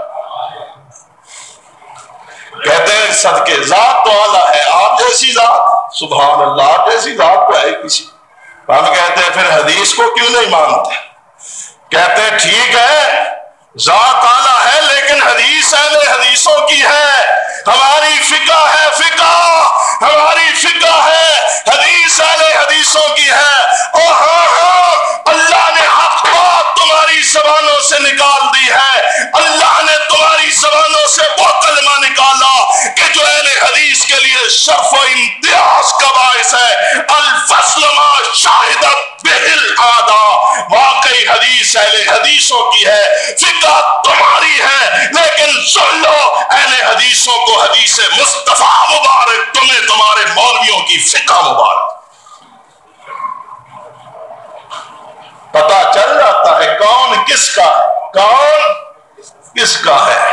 کہتے ہیں صدقے ذات تو اعلیٰ ہے، آپ جیسی ذات سبحان اللہ، آپ جیسی ذات تو ہے کسی۔ ہم کہتے ہیں پھر حدیث کو کیوں نہیں مانتے؟ کہتے ہیں ٹھیک ہے ذات اعلیٰ ہے لیکن حدیث اہل حدیثوں کی ہے، ہماری فقہ ہے، فقہ ہماری فقہ ہے، حدیث اہل حدیثوں کی ہے۔ اور ہاں اللہ نے حق بات تمہاری زبانوں سے نکال دی ہے، اللہ نے تمہاری زبانوں سے وہ کلمہ نکالا کہ جو اہل حدیث کے لیے شرف و امتیاز کا باعث ہے، الفصل ما شاہدت بہل عادہ، واقعی حدیث اہل حدیثوں کی ہے، فقہ تمہاری ہے، لیکن سن لو اہل حدیثوں کو حدیث مصطفیٰ مبارک، تمہیں تمہارے مولویوں کی فقہ مبارک۔ پتہ چل جاتا ہے کون کس کا ہے، کون کس کا ہے۔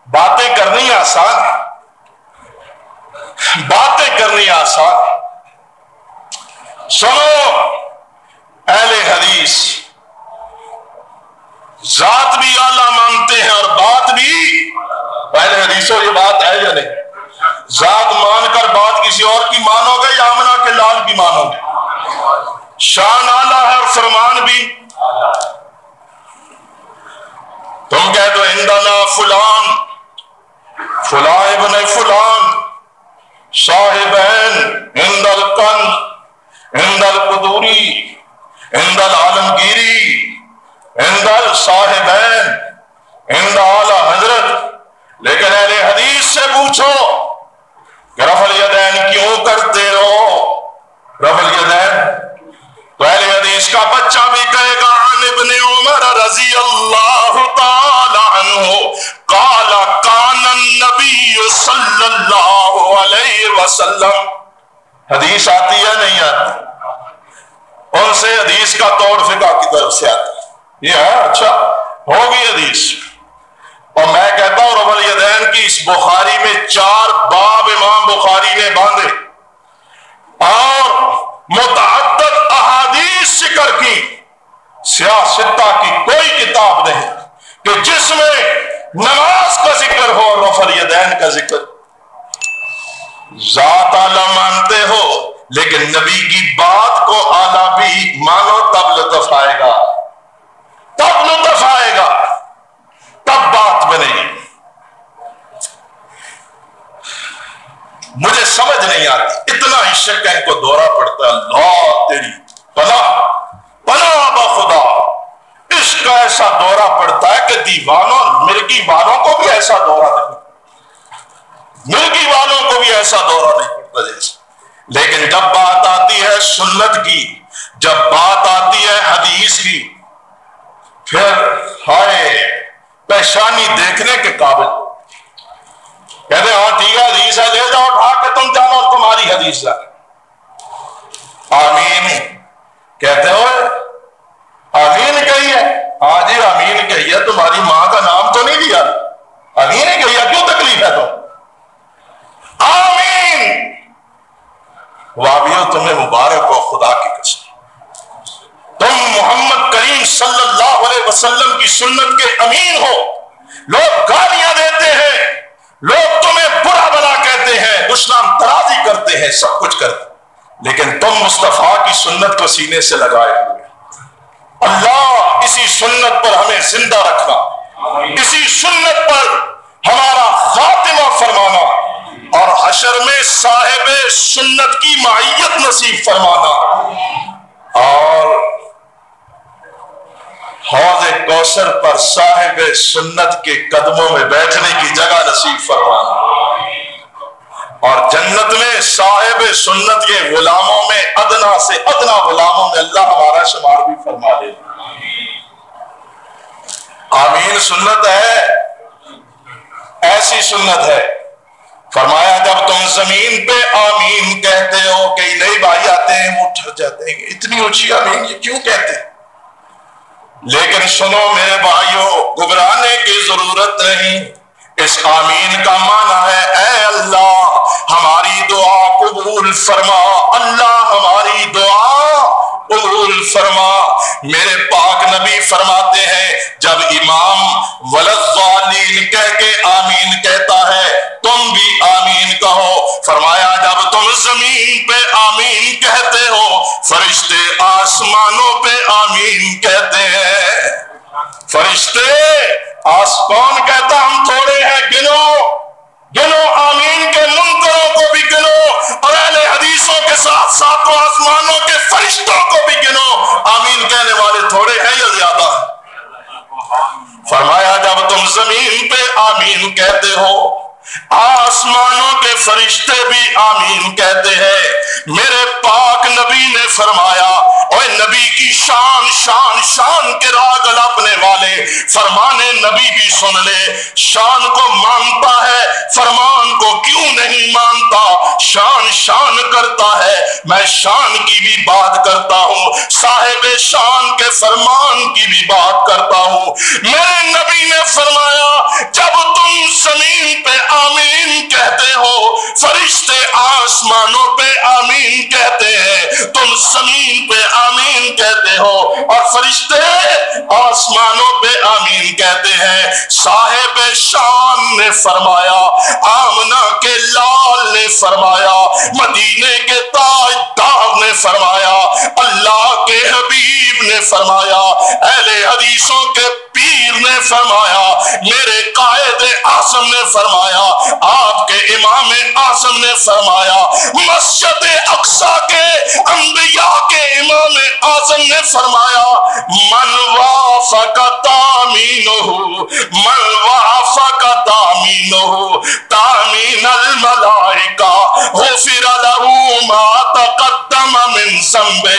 باتیں کرنی آسان ہے، باتیں کرنی آسان ہے۔ سنو اہل حدیث ذات بھی اعلیٰ مانتے ہیں اور بات بھی، اہل حدیثوں یہ بات ہے یا نہیں؟ ذات مان کر بات کسی اور کی مانو گے یا آمنہ کے لال کی مانو گے؟ شان اعلیٰ ہے اور فرمان بھی۔ تم کہتے ہو عندنا فلان فلاں ابن فلان صاحبین عند الکنز عند القدوری عند العالمگیری عند الصاحبین عند اعلی حضرت، لیکن اہل حدیث سے پوچھو کہ رفع الیدین کیوں کرتے ہو؟ رفع الیدین تو اہل حدیث کا بچہ بھی کہے گا عن ابن عمر رضی اللہ تعالی عنہ قال کان النبی صلی اللہ علیہ وسلم۔ حدیث آتی ہے نہیں آتی؟ ان سے حدیث کا توڑ فقہ کی طرف سے آتا ہے، یہ ہے اچھا ہوگی حدیث۔ اور میں کہتا ہوں رفع الیدین کی اس بخاری میں 4 باب امام بخاری نے باندھے اور متعدد احادیث ذکر کی، سیاہ ستہ کی کوئی کتاب نہیں کہ جس میں نماز کا ذکر ہو اور رفع الیدین کا ذکر۔ ذات اعلیٰ مانتے ہو لیکن نبی کی بات کو اعلیٰ بھی مانو، تب لطف آئے گا، تب لطف آئے گا، تب بات بنے گی۔ مجھے سمجھ نہیں آتی، اتنا ہی شک ان کو دورہ پڑتا ہے، اللہ تیری پناہ پناہ بخدا، اس کا ایسا دورہ پڑتا ہے کہ دیوانوں مرغی والوں کو بھی ایسا دورہ نہیں، مرغی والوں کو بھی ایسا دورہ نہیں پڑتا جیسے۔ لیکن جب بات آتی ہے سنت کی، جب بات آتی ہے حدیث کی، پھر ہائے پیشانی دیکھنے کے قابل کہتے ہیں ہاں ٹھیک ہے حدیث ہے، لے جاؤ اٹھا کے تم جانو تمہاری حدیث ہے، آمین کہتے ہو، آمین کہی ہے، ہاں جی آمین کہی ہے، تمہاری ماں کا نام تو نہیں لیا، آمین ہی کہی ہے، کیوں تکلیف ہے تم؟ آمین۔ وابیو تمہیں مبارک ہو خدا کی قسم، تم محمد کریم صلی اللہ علیہ وسلم کی سنت کے امین ہو۔ لوگ گالیاں دیتے ہیں، لوگ تمہیں برا بلا کہتے ہیں، دشمن ترازی کرتے ہیں، سب کچھ کرتے ہیں، لیکن تم مصطفیٰ کی سنت کو سینے سے لگائے ہوئے۔ اللہ اسی سنت پر ہمیں زندہ رکھنا، اسی سنت پر ہمارا خاتمہ فرمانا، اور حشر میں صاحب سنت کی معیت نصیب فرمانا، اور حوض کوثر پر صاحب سنت کے قدموں میں بیٹھنے کی جگہ نصیب فرمانا، اور جنت میں صاحب سنت کے غلاموں میں ادنا سے ادنا غلاموں میں اللہ ہمارا شمار بھی فرما دے۔ آمین سنت ہے، سنت ہے۔ فرمایا جب تم زمین پہ آمین کہتے ہو، کئی نئے بھائی آتے ہیں وہ ٹھر جاتے ہیں اتنی اونچی آمین یہ کیوں کہتے ہیں؟ لیکن سنو میرے بھائیوں، گھبرانے کی ضرورت نہیں۔ اس آمین کا معنی ہے اے اللہ ہماری دعا قبول فرما، اللہ ہماری دعا قبول فرما۔ میرے پاک نبی فرماتے ہیں جب امام ولضالین کہہ کے آمین کہتا ہے تم بھی آمین کہو۔ فرمایا جب تم زمین پہ آمین کہتے ہو فرشتے آسمانوں پہ آمین کہتے ہیں۔ فرشتے کون کہتا ہم تھوڑے ہیں، گنو آمین کے منکروں کو بھی گنو اور اہل حدیثوں کے ساتھ ساتوں آسمانوں کے فرشتوں کو بھی گنو، آمین کہنے والے تھوڑے ہیں یا زیادہ؟ فرمایا جب تم زمین پہ آمین کہتے ہو آسمانوں کے فرشتے بھی آمین کہتے ہیں۔ میرے پاک نبی نے فرمایا اوے نبی کی شان شان شان کے راگ الاپنے والے فرمانے نبی بھی سن لے، شان کو مانتا ہے فرمان کو کیوں نہیں مانتا؟ شان شان کرتا ہے، میں شان کی بھی بات کرتا ہوں، صاحب شان کے فرمان کی بھی بات کرتا ہوں۔ میرے نبی نے فرمایا جب تم زمین پہ آمین کہتے ہو فرشتے آسمانوں پہ آمین کہتے ہیں، تم زمین پہ آمین کہتے ہو اور فرشتے آسمانوں پہ آمین کہتے ہیں۔ صاحب شان نے فرمایا، آمنہ کے لال نے فرمایا، مدینے کے تاجدار نے فرمایا، اللہ کے حبیب نے فرمایا، اہل حدیثوں کے پیر نے فرمایا، میرے قائد اعظم نے فرمایا، آپ کے امام اعظم نے فرمایا، مسجد اقصی کے انبیاء کے امام اعظم نے فرمایا من وافق تامینہ تامین الملائکہ غفر له ما تقدم من ذنبہ۔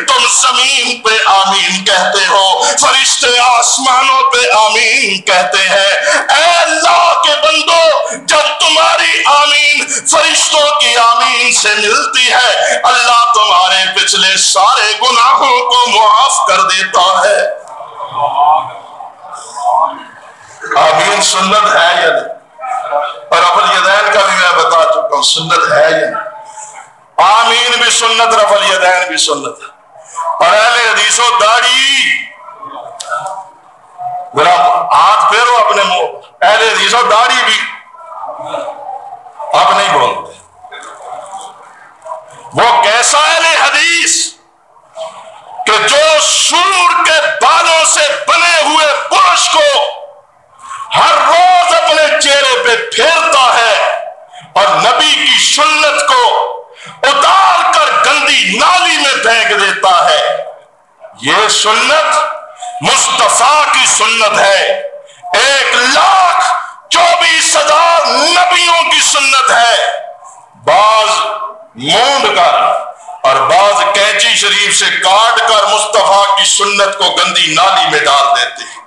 تم زمین پہ آمین کہتے ہو فرشتے آسمانوں پہ آمین کہتے ہیں۔ اے اللہ کے بندو جب تمہاری آمین فرشتوں کی آمین سے ملتی ہے اللہ تمہارے پچھلے سارے گناہوں کو معاف کر دیتا ہے۔ آمین سنت ہے یا نہیں؟ اور رفع الیدین کا بھی میں بتا چکا ہوں سنت ہے یا نہیں؟ آمین بھی سنت، رفع الیدین بھی سنت۔ اور اہل حدیثوں داڑھی ہاتھ پھیرو اپنے منہ، اہل حدیثوں داڑھی بھی آپ نہیں بولتے۔ وہ کیسا اہل حدیث کہ جو سور کے بالوں سے بنے ہوئے برش کو ہر روز اپنے چہرے پہ پھیرتا ہے اور نبی کی سنت کو اتار کر گندی نالی میں پھینک دیتا ہے۔ یہ سنت مصطفیٰ کی سنت ہے، 1,24,000 نبیوں کی سنت ہے۔ بعض مونڈ کر اور بعض کینچی شریف سے کاٹ کر مصطفیٰ کی سنت کو گندی نالی میں ڈال دیتے ہیں۔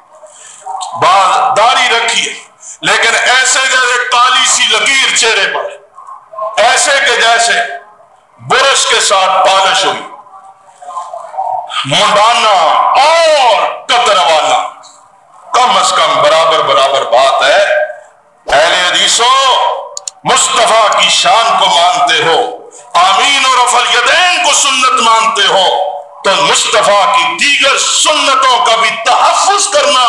بعض داڑھی رکھی ہے لیکن ایسے جیسے کالی سی لکیر چہرے پر، ایسے کہ جیسے برش کے ساتھ پالش ہوئی، منڈانا اور کتروانا کم از کم برابر برابر بات ہے۔ اہل حدیثوں مصطفیٰ کی شان کو مانتے ہو، آمین اور رفع الیدین کو سنت مانتے ہو تو مصطفیٰ کی دیگر سنتوں کا بھی تحفظ کرنا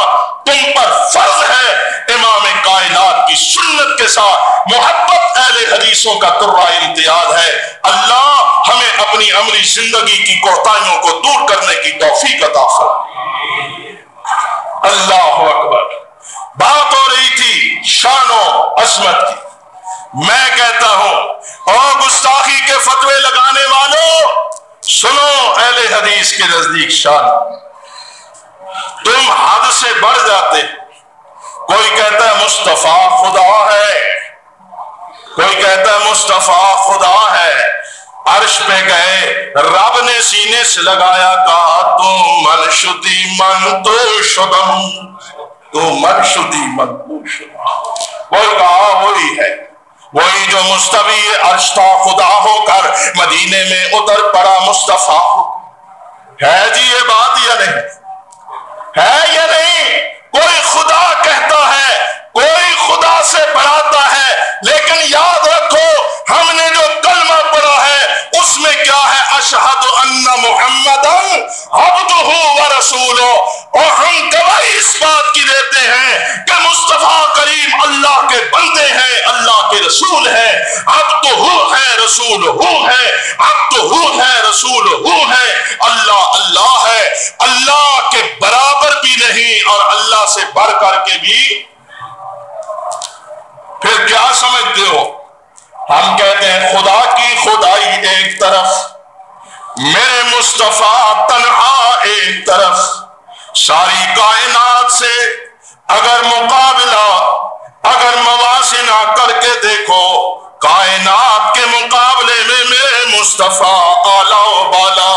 تم پر فرض ہے۔ امام کائنات کی سنت کے ساتھ محبت اہل حدیثوں کا ترا امتیاز ہے۔ اللہ ہمیں اپنی عملی زندگی کی کوتاہیوں کو دور کرنے کی توفیق عطا فرمائے۔ اللہ اکبر۔ بات ہو رہی تھی شان و عظمت کی، میں کہتا ہوں اور گستاخی کے فتوے لگانے والوں سنو، اہل حدیث کے نزدیک شان تم حد سے بڑھ جاتے۔ کوئی کہتا ہے مصطفیٰ خدا ہے، کوئی کہتا ہے مصطفیٰ خدا ہے، عرش پہ گئے رب نے سینے سے لگایا کہا تم من شدی من تو شدم، تو من شدی من تو شدم۔ وہی کہا وہی ہے، وہی جو مستوی عرش تھا خدا ہو کر مدینے میں اتر پڑا مصطفیٰ ہو۔ ہے جی یہ بات یا نہیں؟ ہے یا نہیں؟ کوئی خدا کہتا ہے، کوئی خدا سے بڑھاتا ہے، لیکن یاد رکھو ہم نے جو کلمہ پڑھا ہے اس میں کیا ہے؟ اشہد ان محمدن عبدہ و رسولہ، اور ہم گواہی اس بات کی دیتے ہیں کہ مصطفیٰ کریم اللہ کے بندے ہیں، اللہ کے رسول ہیں، عبدہ ہے رسولہ ہے، عبدہ ہے رسولہ ہے، اللہ اللہ ہے، اللہ کے برابر بھی نہیں اور اللہ سے بڑھ کر کے بھی۔ پھر کیا سمجھتے ہو؟ ہم کہتے ہیں خدا کی خدائی ایک طرف، میرے مصطفیٰ تنہا ایک طرف، ساری کائنات سے اگر مقابلہ، اگر موازنہ کر کے دیکھو، کائنات کے مقابلے میں میرے مصطفیٰ اعلیٰ و بالا۔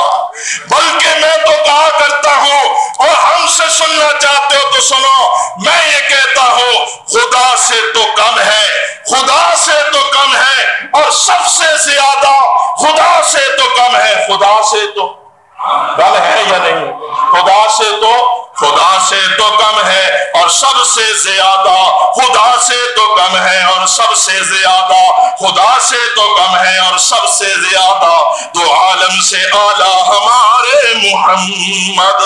بلکہ میں تو کہا کرتا ہوں، اور ہم سے سننا چاہتے ہو تو سنو، میں یہ کہتا ہوں خدا سے تو کم ہے، خدا سے تو کم ہے، اور سب سے زیادہ خدا سے تو کم ہے، خدا سے تو کم ہے یا نہیں؟ خدا سے تو کم ہے اور سب سے زیادہ، خدا سے تو کم ہے اور سب سے زیادہ، خدا سے تو کم ہے اور سب سے زیادہ، دو عالم سے اعلیٰ ہمارے محمد۔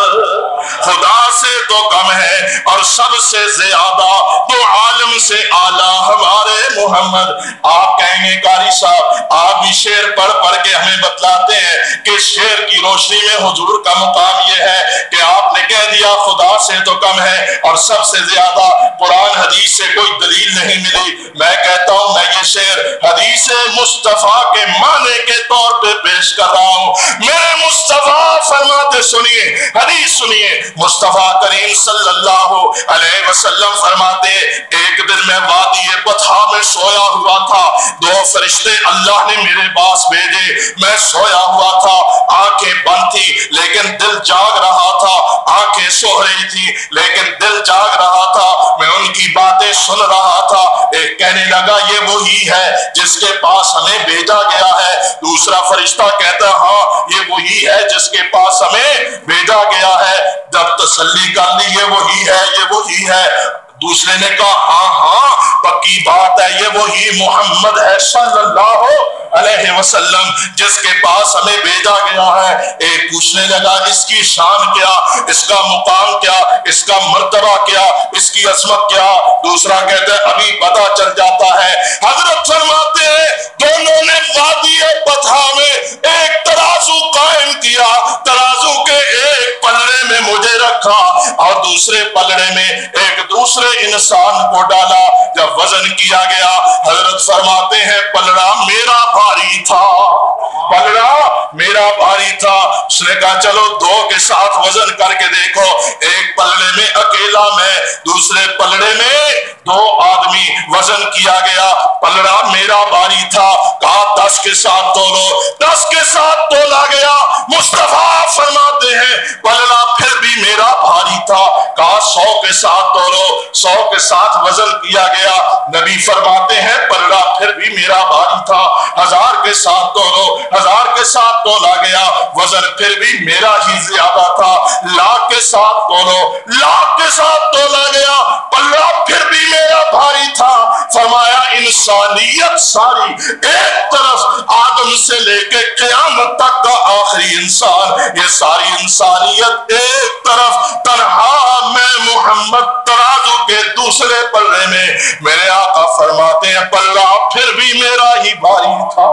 خدا سے تو کم ہے اور سب سے زیادہ، دو عالم سے اعلیٰ ہمارے محمد۔ آپ کہیں گے قاری صاحب آپ بھی شعر پڑھ پڑھ کے ہمیں بتلاتے ہیں کہ شعر کی روشنی میں حضور کا مقام یہ ہے کہ آپ نے کہہ دیا خدا سے تو کم ہے اور سب سے زیادہ، قرآن حدیث سے کوئی دلیل نہیں ملی۔ میں کہتا ہوں میں یہ شعر حدیث مصطفیٰ کے معنی کے طور پہ پیش کر رہا ہوں۔ میرے مصطفیٰ فرماتے، سنیے حدیث سنیے، مصطفیٰ کریم صلی اللہ علیہ وسلم فرماتے ایک دن میں وادی بطحا میں سویا ہوا تھا، دو فرشتے اللہ نے میرے پاس بھیجے، میں سویا ہوا تھا، آنکھیں بند تھی لیکن دل جاگ رہا تھا، آنکھیں سو رہی تھی لیکن دل جاگ رہا تھا، میں ان کی باتیں سن رہا تھا۔ ایک کہنے لگا یہ وہی ہے جس کے پاس ہمیں بھیجا گیا ہے، دوسرا فرشتہ کہتا ہاں یہ وہی ہے جس کے پاس ہمیں بھیجا گیا ہے۔ جب تسلی کر لی یہ وہی ہے، یہ وہی ہے، دوسرے نے کہا ہاں ہاں پکی بات ہے، یہ وہی محمد ہے صلی اللہ علیہ وسلم جس کے پاس ہمیں بھیجا گیا ہے۔ ایک پوچھنے لگا اس کی شان کیا، اس کا مقام کیا، اس کا مرتبہ کیا، اس کی عظمت کیا، دوسرا کہتا ہے ابھی پتہ چل جاتا ہے۔ حضرت فرماتے ہیں دونوں نے وادی بطحا میں ایک ترازو قائم کیا، ترازو کے ایک پلڑے میں مجھے رکھا اور دوسرے پلڑے میں ایک دوسرے انسان کو ڈالا۔ جب وزن کیا گیا حضرت فرماتے ہیں پلڑا میرا بھاری تھا، پلڑا میرا بھاری تھا۔ اس نے کہا چلو دو کے ساتھ وزن کر کے دیکھو، ایک پلڑے میں اکیلا میں، دوسرے پلڑے میں دو آدمی، وزن کیا گیا، پلڑا میرا بھاری تھا، کہا 10 کے ساتھ تولو، 10 کے ساتھ تولا گیا۔ مصطفیٰ فرماتے ہیں پلڑا پھر بھی میرا بھاری تھا، کہا 100 کے ساتھ تولو، 100 کے ساتھ وزن کیا گیا۔ نبی فرماتے ہیں پلڑا پھر بھی میرا بھاری تھا، 1000 کے ساتھ تولو، 1000 کے ساتھ تولا گیا، وزن پھر بھی میرا ہی زیادہ تھا، 1,00,000 کے ساتھ تولو، 1,00,000 کے ساتھ تولا گیا، پلڑا پھر بھی میرا بھاری تھا۔ فرمایا انسانیت ساری ایک طرف، آدم سے لے کے قیامت تک کا آخری انسان، یہ ساری انسانیت ایک طرف، تنہا میں محمد ترازو کے دوسرے پلڑے میں، میرے آقا فرماتے ہیں پلڑا پھر بھی میرا ہی بھاری تھا۔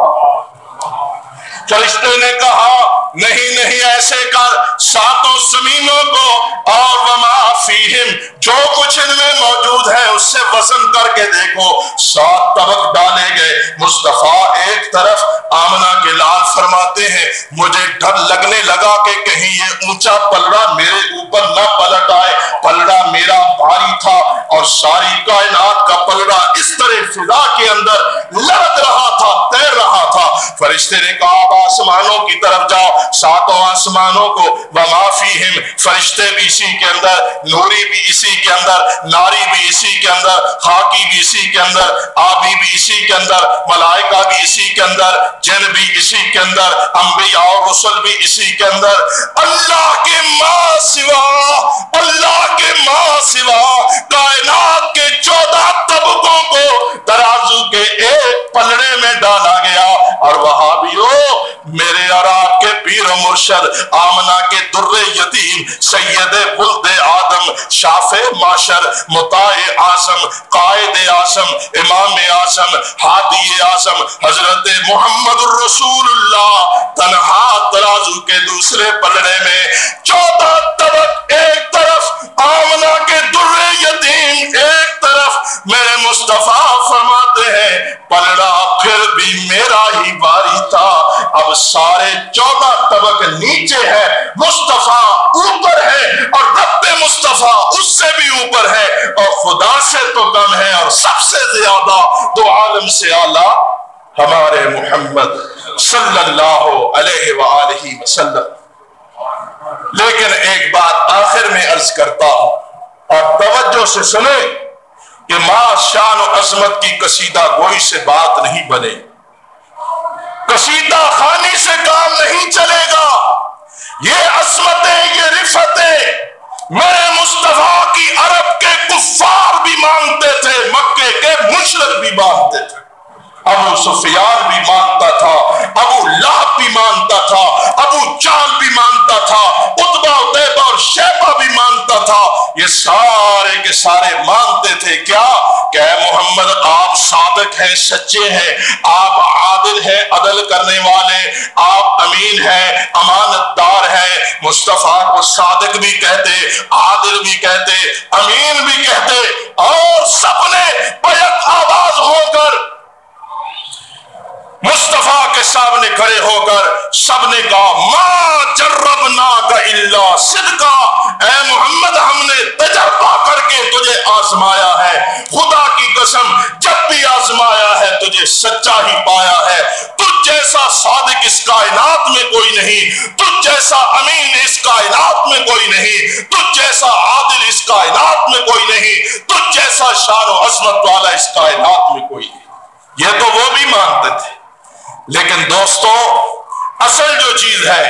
فرشتے نے کہا نہیں نہیں ایسے کر، ساتوں زمینوں کو اور وما فیہم جو کچھ ان میں موجود ہے اس سے وزن کر کے دیکھو۔ 7 طبق ڈالے گئے، مصطفیٰ ایک طرف، آمنہ کے لال فرماتے ہیں مجھے ڈر لگنے لگا کہ کہیں یہ اونچا پلڑا میرے اوپر نہ پلٹ آئے، پلڑا میرا بھاری تھا اور ساری کائنات کا پلڑا اس طرح فضا کے اندر لڑک رہا تھا، تیر رہا تھا۔ فرشتے نے کہا اب آسمانوں کی طرف جاؤ، ساتوں آسمانوں کو، وما فیہم، فرشتے بھی اسی کے اندر، نوری بھی اسی کے اندر، ناری بھی اسی کے اندر، خاکی بھی اسی کے اندر، آبی بھی اسی کے اندر، ملائکہ بھی اسی کے اندر، جن بھی اسی کے اندر، انبیاء اور رسل بھی اسی کے اندر، اللہ کے ماں سوا، اللہ کے ماں سوا کائنات کے 14 طبقوں کو ترازو کے ایک پلڑے میں ڈالا گیا۔ اور وہابیوں، میرے اور آپ کے پیر و مرشد آمنہ کے در یتیم، سید ولد آدم، شاف معاشر، مطاع اعظم، قائد اعظم، امام اعظم، ہادی اعظم، حضرت محمد الرسول اللہ تنہا ترازو کے دوسرے پلڑے میں 14 طبق ایک طرف، آمنہ کے در یتیم ایک طرف، میرے مصطفیٰ فرماتے ہیں پلڑا پھر بھی میرا ہی باری تھا، اب سارے 14 طبق نیچے ہے، مصطفیٰ اوپر ہے، اور رب مصطفیٰ اس سے بھی اوپر ہے، اور خدا سے تو کم ہے، اور سب سے زیادہ دو عالم سے اعلیٰ ہمارے محمد صلی اللہ علیہ وآلہ وسلم۔ لیکن ایک بات آخر میں عرض کرتا ہوں اور توجہ سے سنیں کہ ماں شان و عظمت کی قصیدہ گوئی سے بات نہیں بنے، قصیدہ خوانی سے کام نہیں چلے گا۔ یہ عظمتیں، یہ رفتیں میرے مصطفیٰ کی عرب کے کفار بھی مانتے تھے، مکے کے مشرک بھی مانتے تھے، ابو سفیان بھی مانتا تھا، ابو لہب بھی مانتا تھا، ابو جہل بھی مانتا تھا، عتبہ عتیبہ اور شیبہ بھی مانتا تھا، یہ سارے کے سارے مانتے تھے کیا کہ اے محمد آپ صادق ہیں، سچے ہیں، آپ عادل ہیں، عدل کرنے والے، آپ امین ہیں، امانت دار ہیں۔ مصطفیٰ کو صادق بھی کہتے، عادل بھی کہتے، امین بھی کہتے، اور سب نے بیک آواز ہو کر مصطفیٰ کے سامنے کھڑے ہو کر سب نے کہا ما جربناک الا صدقا، اے محمد ہم نے تجربہ کر کے تجھے آزمایا ہے، خدا کی قسم جب بھی آزمایا ہے تجھے سچا ہی پایا ہے، تجھ جیسا صادق اس کائنات میں کوئی نہیں، تجھ جیسا امین اس کائنات میں کوئی نہیں، تجھ جیسا عادل اس کائنات میں کوئی نہیں، تجھ جیسا شان و عظمت والا اس کائنات میں کوئی نہیں۔ یہ تو وہ بھی مانتے تھے، لیکن دوستو اصل جو چیز ہے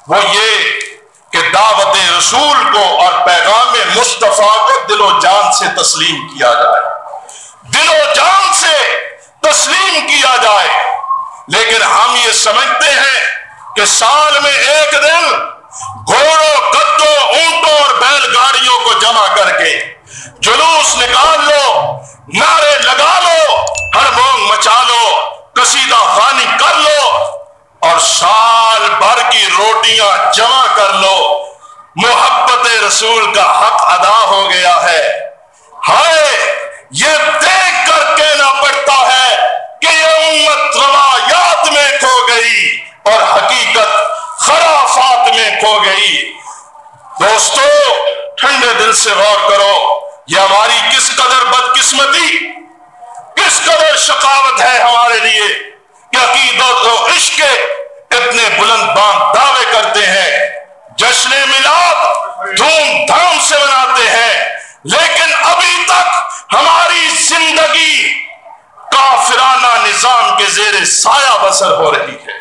وہ یہ کہ دعوت رسول کو اور پیغام مصطفیٰ کو دل و جان سے تسلیم کیا جائے، دل و جان سے تسلیم کیا جائے۔ لیکن ہم یہ سمجھتے ہیں کہ سال میں ایک دن گھوڑوں، گدوں، اونٹوں اور بیل گاڑیوں کو جمع کر کے جلوس نکال لو، نعرے لگا لو، ہڑبونگ مچا لو، قصیدہ خوانی کر لو، اور سال بھر کی روٹیاں جمع کر لو، محبت رسول کا حق ادا ہو گیا ہے۔ ہائے یہ دیکھ کر کہنا پڑتا ہے کہ یہ امت روایات میں کھو گئی اور حقیقت خرافات میں کھو گئی۔ دوستو ٹھنڈے دل سے غور کرو، یہ ہماری کس قدر بدقسمتی، کس قدر شقاوت ہے ہمارے لیے کہ عقیدت و عشق کے اتنے بلند باند دعوے کرتے ہیں، جشن میلاد دھوم دھام سے مناتے ہیں، لیکن ابھی تک ہماری زندگی کافرانہ نظام کے زیر سایہ بسر ہو رہی ہے۔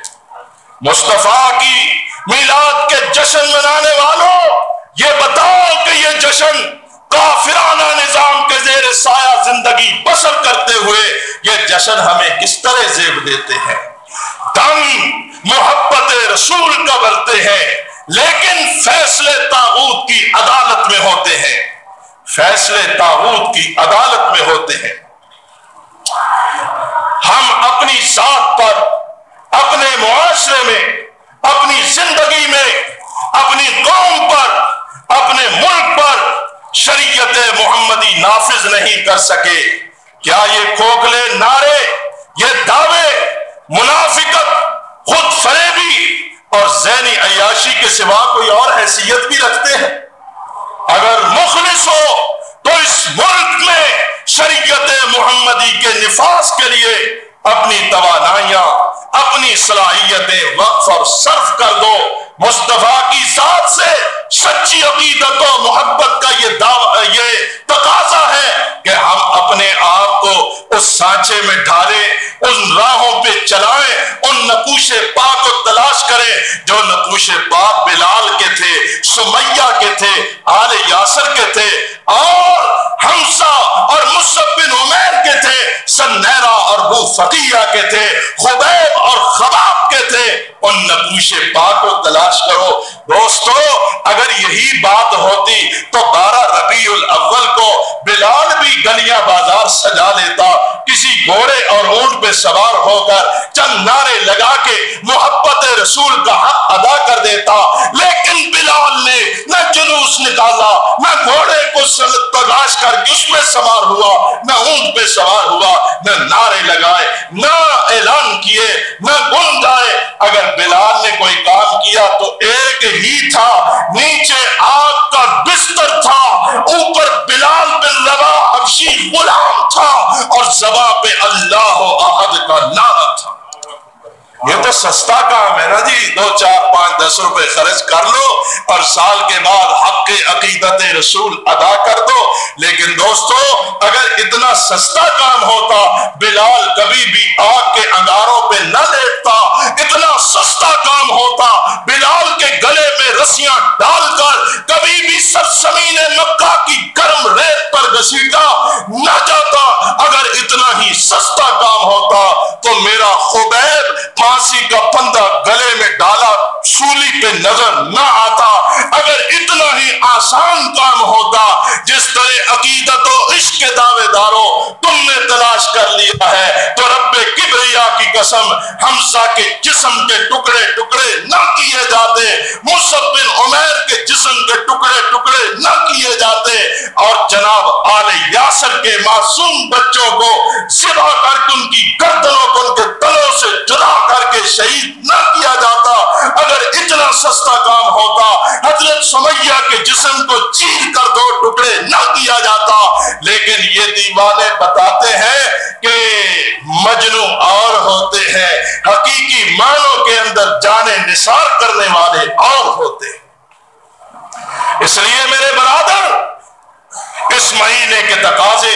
مصطفیٰ کی میلاد کے جشن منانے والوں یہ بتاؤ کہ یہ جشن کافرانہ نظام کے زیر سایہ زندگی بسر کرتے ہوئے یہ جشن ہمیں کس طرح زیب دیتے ہیں، دم محبت رسول کا بھرتے ہیں، لیکن فیصلے طاغوت کی عدالت میں ہوتے ہیں، فیصلے طاغوت کی عدالت میں ہوتے ہیں۔ ہم اپنی ذات پر، اپنے معاشرے میں، اپنی زندگی میں، اپنی قوم پر، اپنے ملک پر شریعت محمدی نافذ نہیں کر سکے۔ کیا یہ کھوکھلے نعرے، یہ دعوے منافقت، خود فریبی اور ذہنی عیاشی کے سوا کوئی اور حیثیت بھی رکھتے ہیں؟ اگر مخلص ہو تو اس ملک میں شریعت محمدی کے نفاذ کے لیے اپنی توانائیاں، اپنی صلاحیتیں وقف اور صرف کر دو مصطفیٰ کی ذات سے۔ سچی عقیدت و محبت کا یہ تقاضا ہے کہ ہم اپنے آپ کو اس سانچے میں ڈالیں، ان راہوں پہ چلائیں، ان نقوش پاک کو تلاش کریں جو نقوش پاک بلال کے تھے، سمیہ کے تھے، آل یاسر کے تھے، اور حمزہ اور مصعب بن عمیر کے تھے، سنیرہ اور ابو فقیہ کے تھے، خبیب اور خباب کے تھے۔ ان نقوش پاک کو تلاش کرو دوستو۔ اگر یہی بات ہوتی تو 12 ربیع الاول کو بلال بھی گلیاں بازار سجا لیتا، کسی گھوڑے اور اونٹ پہ سوار ہو کر چند نعرے لگا کے محبت رسول کا حق ادا کر دیتا، لیکن بلال نے نہ جلوس نکالا، نہ گھوڑے کو تلاش کر کے اس میں سوار ہوا، نہ اونٹ پہ سوار ہوا، نہ نعرے لگائے، نہ اعلان کیے، نہ گن گائے۔ اگر بلال نے کوئی کام کیا تو ایک ہی تھا، نیچے آگ کا بستر تھا، اوپر بلال بن رباح حبشی غلام تھا، اور زباں پہ اللہ احد کا نعرہ تھا۔ یہ تو سستا کام ہے نا جی، 2 4 5 10 روپے خرچ کر لو اور سال کے بعد حق عقیدت رسول ادا کر دو۔ لیکن دوستو اگر اتنا سستا کام ہوتا بلال کبھی بھی آگ کے انگاروں پہ نہ لیٹتا، اتنا سستا کام ہوتا بلال کے گلے میں رسیاں ڈال کر کبھی بھی سرزمین مکہ کی گرم ریت پر گھسیٹا نہ جاتا۔ اگر اتنا ہی سستا کام ہوتا تو میرا خبیب پھانسی کا پھندا گلے میں ڈالا سولی پہ نظر نہ آتا۔ اگر اتنا ہی آسان کام ہوتا جس طرح عقیدت و عشق کے دعوے داروں تم نے تلاش کر لیا ہے، تو رب کبریا کی قسم حمزہ کے جسم کے ٹکڑے ٹکڑے نہ کیے جاتے، مصعب بن عمیر کے جسم کے ٹکڑے ٹکڑے نہ کیے جاتے، اور جناب آل یاسر کے معصوم بچوں کو ذبح کر کے ان کی گردنوں کو ان کے تلوں سے جدا کر کے شہید نہ کیا جاتا۔ اگر اتنا سستا کام ہوتا حضرت سمیہ کے جسم کو چیر کر 2 ٹکڑے نہ کیا جاتا۔ لیکن یہ دیوانے بتاتے ہیں کہ مجنوں اور ہوتے ہیں، حقیقی معنوں کے اندر جانے نثار کرنے والے اور ہوتے ہیں۔ اس لیے میرے برادر اس مہینے کے تقاضے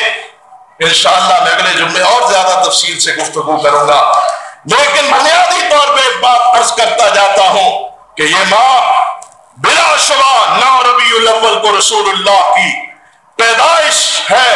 انشاءاللہ میں اگلے جمعے اور زیادہ تفصیل سے گفتگو کروں گا، لیکن بنیادی طور پہ ایک بات عرض کرتا جاتا ہوں کہ یہ ماہ بلا شبہ 9 ربیع الاول کو رسول اللہ کی پیدائش ہے،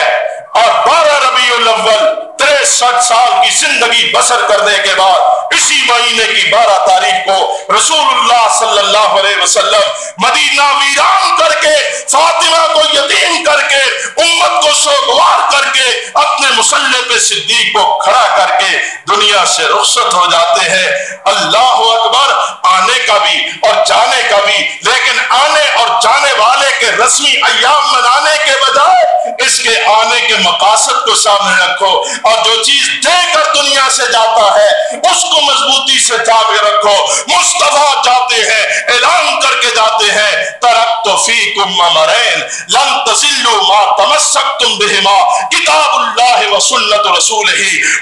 اور 12 ربیع الاول 63 سال کی زندگی بسر کرنے کے بعد اسی مہینے کی 12 تاریخ کو رسول اللہ صلی اللہ علیہ وسلم مدینہ ویران کر کے، فاطمہ کو یتیم کر کے، امت کو سوگوار کر کے، اپنے مصلی پہ صدیق کو کھڑا کر کے دنیا سے رخصت ہو جاتے ہیں۔ اللہ اکبر، آنے کا بھی اور جانے کا بھی، لیکن آنے اور جانے والے کے رسمی ایام منانے کے بجائے اس کے آنے کے مقاصد کو سامنے رکھو، اور جو چیز دے کر دنیا سے جاتا ہے اس کو مضبوطی سے تھامے رکھو۔ مصطفیٰ جاتے ہیں، اعلان کر کے جاتے ہیں، ترکت فیکم امرین لن تضلوا ما تمسکتم بہما کتاب اللہ و سنت رسولہ۔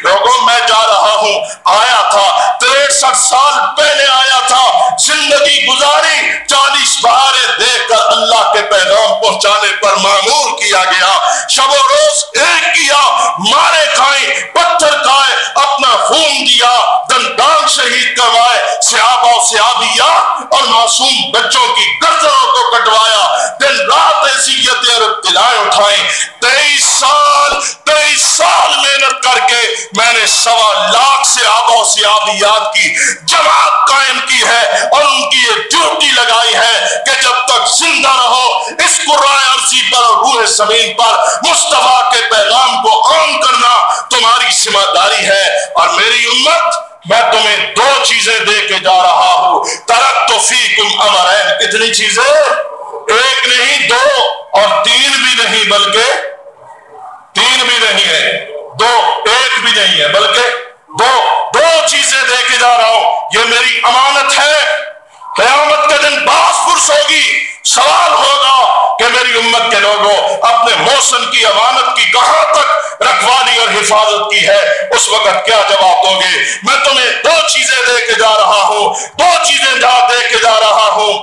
لوگوں میں جا رہا ہوں، آیا تھا 63 سال پہلے آیا تھا، زندگی گزاری، 40 بہاریں دیکھ کر اللہ کے پیغام پہنچانے پر مامور کیا گیا، شب و روز ایک کیا، مارے کھائیں، پتھر کھائے، اپنا خون دیا، دندان شہید کروائے، صحابہ و صحابیات اور معصوم بچوں کی گردنوں کو کٹوایا، دن رات اذیتیں اور ابتلائیں اٹھائیں۔ 23 سال محنت کر کے میں نے 1.25 لاکھ صحابہ و صحابیات کی جماعت قائم کی ہے، اور ان کی یہ ڈیوٹی لگائی ہے کہ جب تک زندہ رہو اس قرآن عرضی پر اور روح زمین پر مصطفیٰ کے پیغام کو عام کرنا تمہاری ذمہ داری ہے۔ اور میری امت، میں تمہیں 2 چیزیں دے کے جا رہا ہوں، ترکت فیکم امرین۔ کتنی چیزیں؟ 1 نہیں 2 اور 3 بھی نہیں، بلکہ 3 بھی نہیں ہے، 2 1 بھی نہیں ہے بلکہ 2 چیزیں دے کے جا رہا ہوں۔ یہ میری امانت ہے، قیامت کے دن باس پرس ہوگی، سوال ہوگا کہ میری امت کے لوگوں اپنے موسم کی امانت کی کہاں تک رکھوالی اگر حفاظت کی ہے اس وقت کیا جواب دو گے؟ میں تمہیں دو چیزیں دے کے جا رہا ہوں، دو چیزیں دے کے جا رہا ہوں،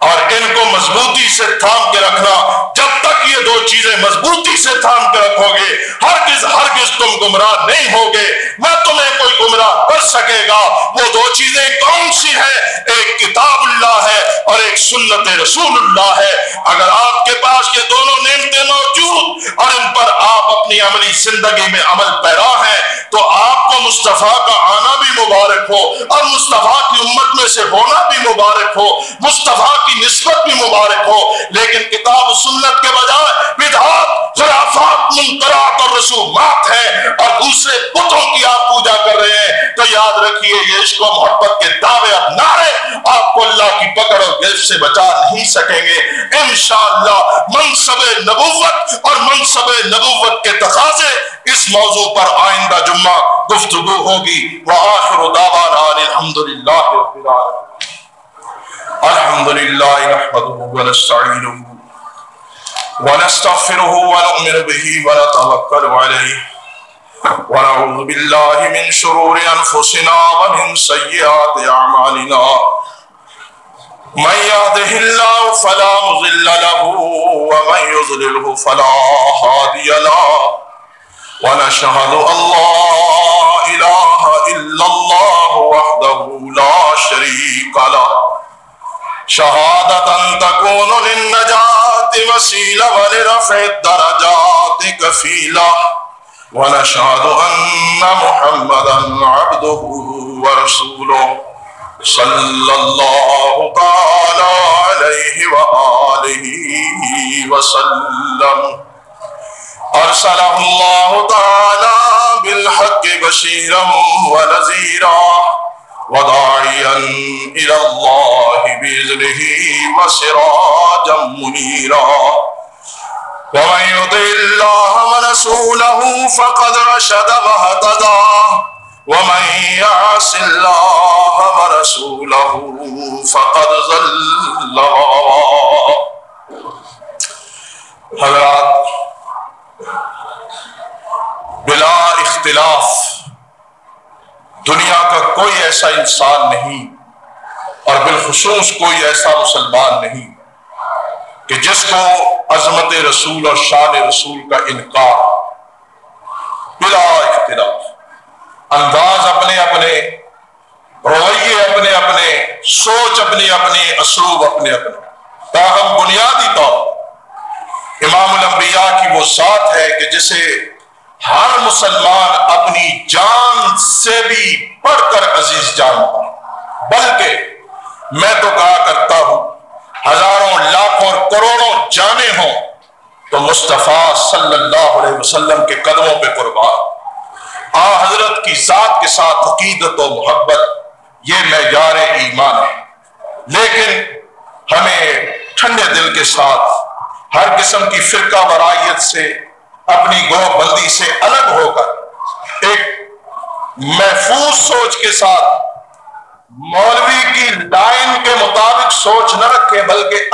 اور ان کو مضبوطی سے تھام کے رکھنا۔ جب تک یہ دو چیزیں مضبوطی سے تھام کے رکھو گے ہرگز تم گمراہ نہیں ہوگے، نہ تمہیں کوئی گمراہ کر سکے گا۔ وہ دو چیزیں کون سی ہیں؟ ایک کتاب اللہ ہے اور ایک سنت رسول اللہ ہے۔ اگر آپ کے پاس یہ دونوں نعمتیں موجود اور ان پر آپ اپنی عملی زندگی میں عمل پیرا ہیں تو آپ کو مصطفیٰ کا آنا بھی مبارک ہو اور مصطفیٰ کی امت میں سے ہونا بھی مبارک ہو، مصطفیٰ کی نسبت بھی مبارک ہو۔ لیکن کتاب و سنت کے بجائے بدعات، خرافات، منکرات اور رسومات ہیں اور دوسرے بتوں کی آپ پوجا کر رہے ہیں، تو یاد رکھیے یہ عشق و محبت کے دعوے اور نعرے آپ کو اللہ کی پکڑ اور گرفت سے بچا نہیں سکیں گے۔ انشاءاللہ منصب نبوت اور منصب نبوت کے تقاضے اس موضوع پر آئندہ جمعہ گفتگو ہوگی۔ وآخر دعوانا الحمدللہ رب العالمین۔ الحمدللہ نحمده ونستعینه ونستغفره ونؤمن به ونتوکل علیہ ونعوذ باللہ من شرور انفسنا ومن سیئات اعمالنا من يهده الله فلا مضل له ومن يضلله فلا هادي له ونشهد ان لا اله الا الله وحده لا شريك له شهادة تكون للنجاة وسيلة ولرفع الدرجات كفيلة ونشهد أن محمدا عبده ورسوله صلى الله تعالى عليه وآله وسلم أرسله الله تعالى بالحق بشيرا ونذيرا وداعيا إلى الله بإذنه وسراجا منيرا ومن يطع الله ورسوله فقد رشد واهتدى ومن يعص الله ورسوله فقد ضل وغوى۔ حضرات، بلا اختلاف دنیا کا کوئی ایسا انسان نہیں اور بالخصوص کوئی ایسا مسلمان نہیں کہ جس کو عظمت رسول اور شان رسول کا انکار بلا اختلاف، انداز اپنے اپنے، رویے اپنے اپنے، سوچ اپنی اپنی، اسلوب اپنے اپنے، تاہم بنیادی طور امام الانبیاء کی وہ ذات ہے کہ جسے ہر مسلمان اپنی جان سے بھی بڑھ کر عزیز جانتا ہے، بلکہ میں تو کہا کرتا ہوں ہزاروں لاکھوں اور کروڑوں جانیں ہوں تو مصطفیٰ صلی اللہ علیہ وسلم کے قدموں پہ قربان۔ حضرت کی ذات کے ساتھ عقیدت و محبت یہ معیار ایمان ہے، لیکن ہمیں ٹھنڈے دل کے ساتھ ہر قسم کی فرقہ وارائیت سے، اپنی گروہ بندی سے الگ ہو کر ایک محفوظ سوچ کے ساتھ مولوی کی لائن کے مطابق سوچ نہ رکھیں، بلکہ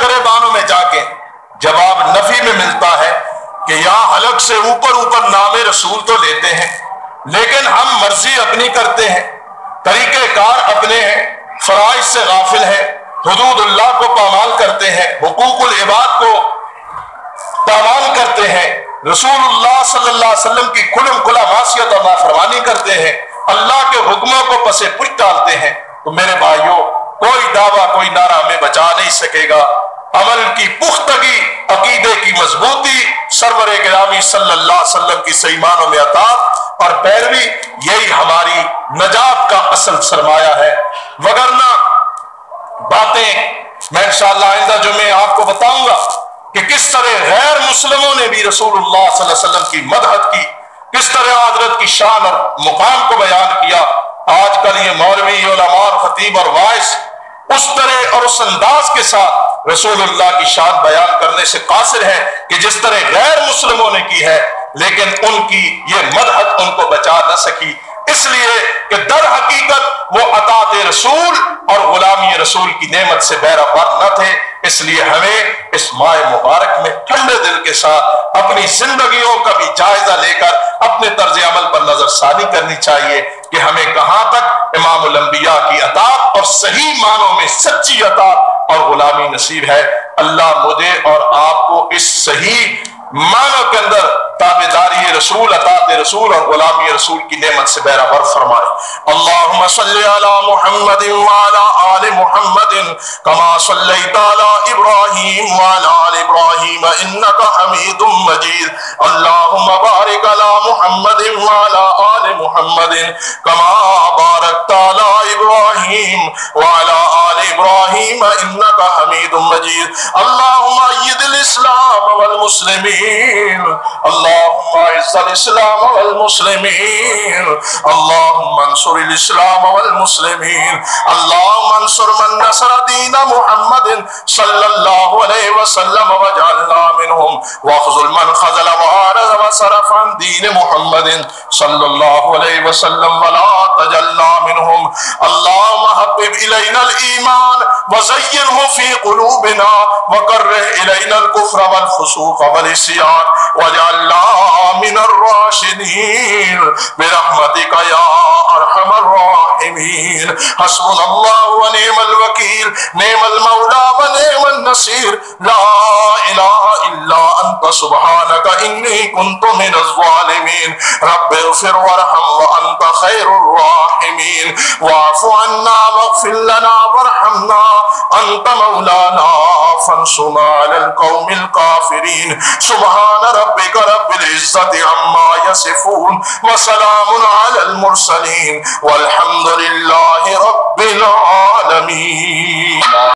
گریبانوں میں جا کے جواب نفی میں ملتا ہے کہ یہاں حلق سے اوپر اوپر نام رسول تو لیتے ہیں، لیکن ہم مرضی اپنی کرتے ہیں، طریقہ کار اپنے ہیں، فرائض سے غافل ہیں، حدود اللہ کو پامال کرتے ہیں، حقوق العباد کو پامال کرتے ہیں، رسول اللہ صلی اللہ علیہ وسلم کی کھلم کھلا معصیت اور نافرمانی کرتے ہیں، اللہ کے حکموں کو پسے پش ڈالتے ہیں۔ تو میرے بھائیوں، کوئی دعویٰ، کوئی نعرہ ہمیں بچا نہیں سکے گا۔ عمل کی پختگی، عقیدے کی مضبوطی، سرور گرامی صلی اللہ علیہ وسلم کی صحیح معنوں میں اطاعت اور پیروی، یہی ہماری نجات کا اصل سرمایہ ہے۔ وگرنہ باتیں میں انشاءاللہ آئندہ جمعے آپ کو بتاؤں گا کہ کس طرح غیر مسلموں نے بھی نبی رسول اللہ صلی اللہ علیہ وسلم کی مدحت کی، کس طرح حضرت کی شان اور مقام کو بیان کیا۔ آج کل یہ مولوی، علماء، خطیب اور واعظ اس طرح اور اس انداز کے ساتھ رسول اللہ کی شان بیان کرنے سے قاصر ہے کہ جس طرح غیر مسلموں نے کی ہے، لیکن ان کی یہ مدحت ان کو بچا نہ سکی، اس لیے کہ در حقیقت وہ اطاعت رسول اور غلامی رسول کی نعمت سے بہرہ نہ تھے۔ اس لیے ہمیں اس ماہ مبارک میں ٹھنڈے دل کے ساتھ اپنی زندگیوں کا بھی جائزہ لے کر اپنے طرز عمل پر نظر ثانی کرنی چاہیے کہ ہمیں کہاں تک امام الانبیاء کی اطاعت اور صحیح معنوں میں سچی اطاعت اور غلامی نصیب ہے۔ اللہ مجھے اور آپ کو اس صحیح معنوں کے اندر تابعداری رسول، اطاعت رسول اور غلامی رسول کی نعمت سے بہرہ بر فرمائے۔ اللہم صلی علی محمد وعلی آل محمد کما صلیت علی ابراہیم وعلی آل ابراہیم انک حمید مجید۔ اللہم بارک علی محمد وعلی آل محمد کما بارکت علی ابراہیم وعلی آل ابراہیم انک حمید مجید۔ اللہم اید الاسلام والمسلمین، اللہم اعز الاسلام والمسلمین، اللہم انصر الاسلام والمسلمین، اللہم انصر من نصر دین محمد صلی اللہ علیہ وسلم وجعلنا منہم، واخذل من خذل وعارض وصرف عن دین محمد صلی اللہ علیہ وسلم ولا تجلنا منہم۔ اللہم حبب الینا الایمان وزینہ فی قلوبنا وکرہ الینا الکفر والفسوق والعصیان وجعلنا من الراشدین برحمتک یا ارحم الراحمین۔ حسبنا اللہ ونعم الوکیل، نعم المولا ونعم النصیر، لا الہ الا انت سبحانک انی کنت من الظالمین۔ رب اغفر وارحم وانت خیر الراحمین، واعف عنا واغفر لنا وارحمنا انت مولانا فانصرنا علی القوم الکافرین۔ سبحان ربک رب العزت عما یصفون وسلام علی المرسلین والحمد للہ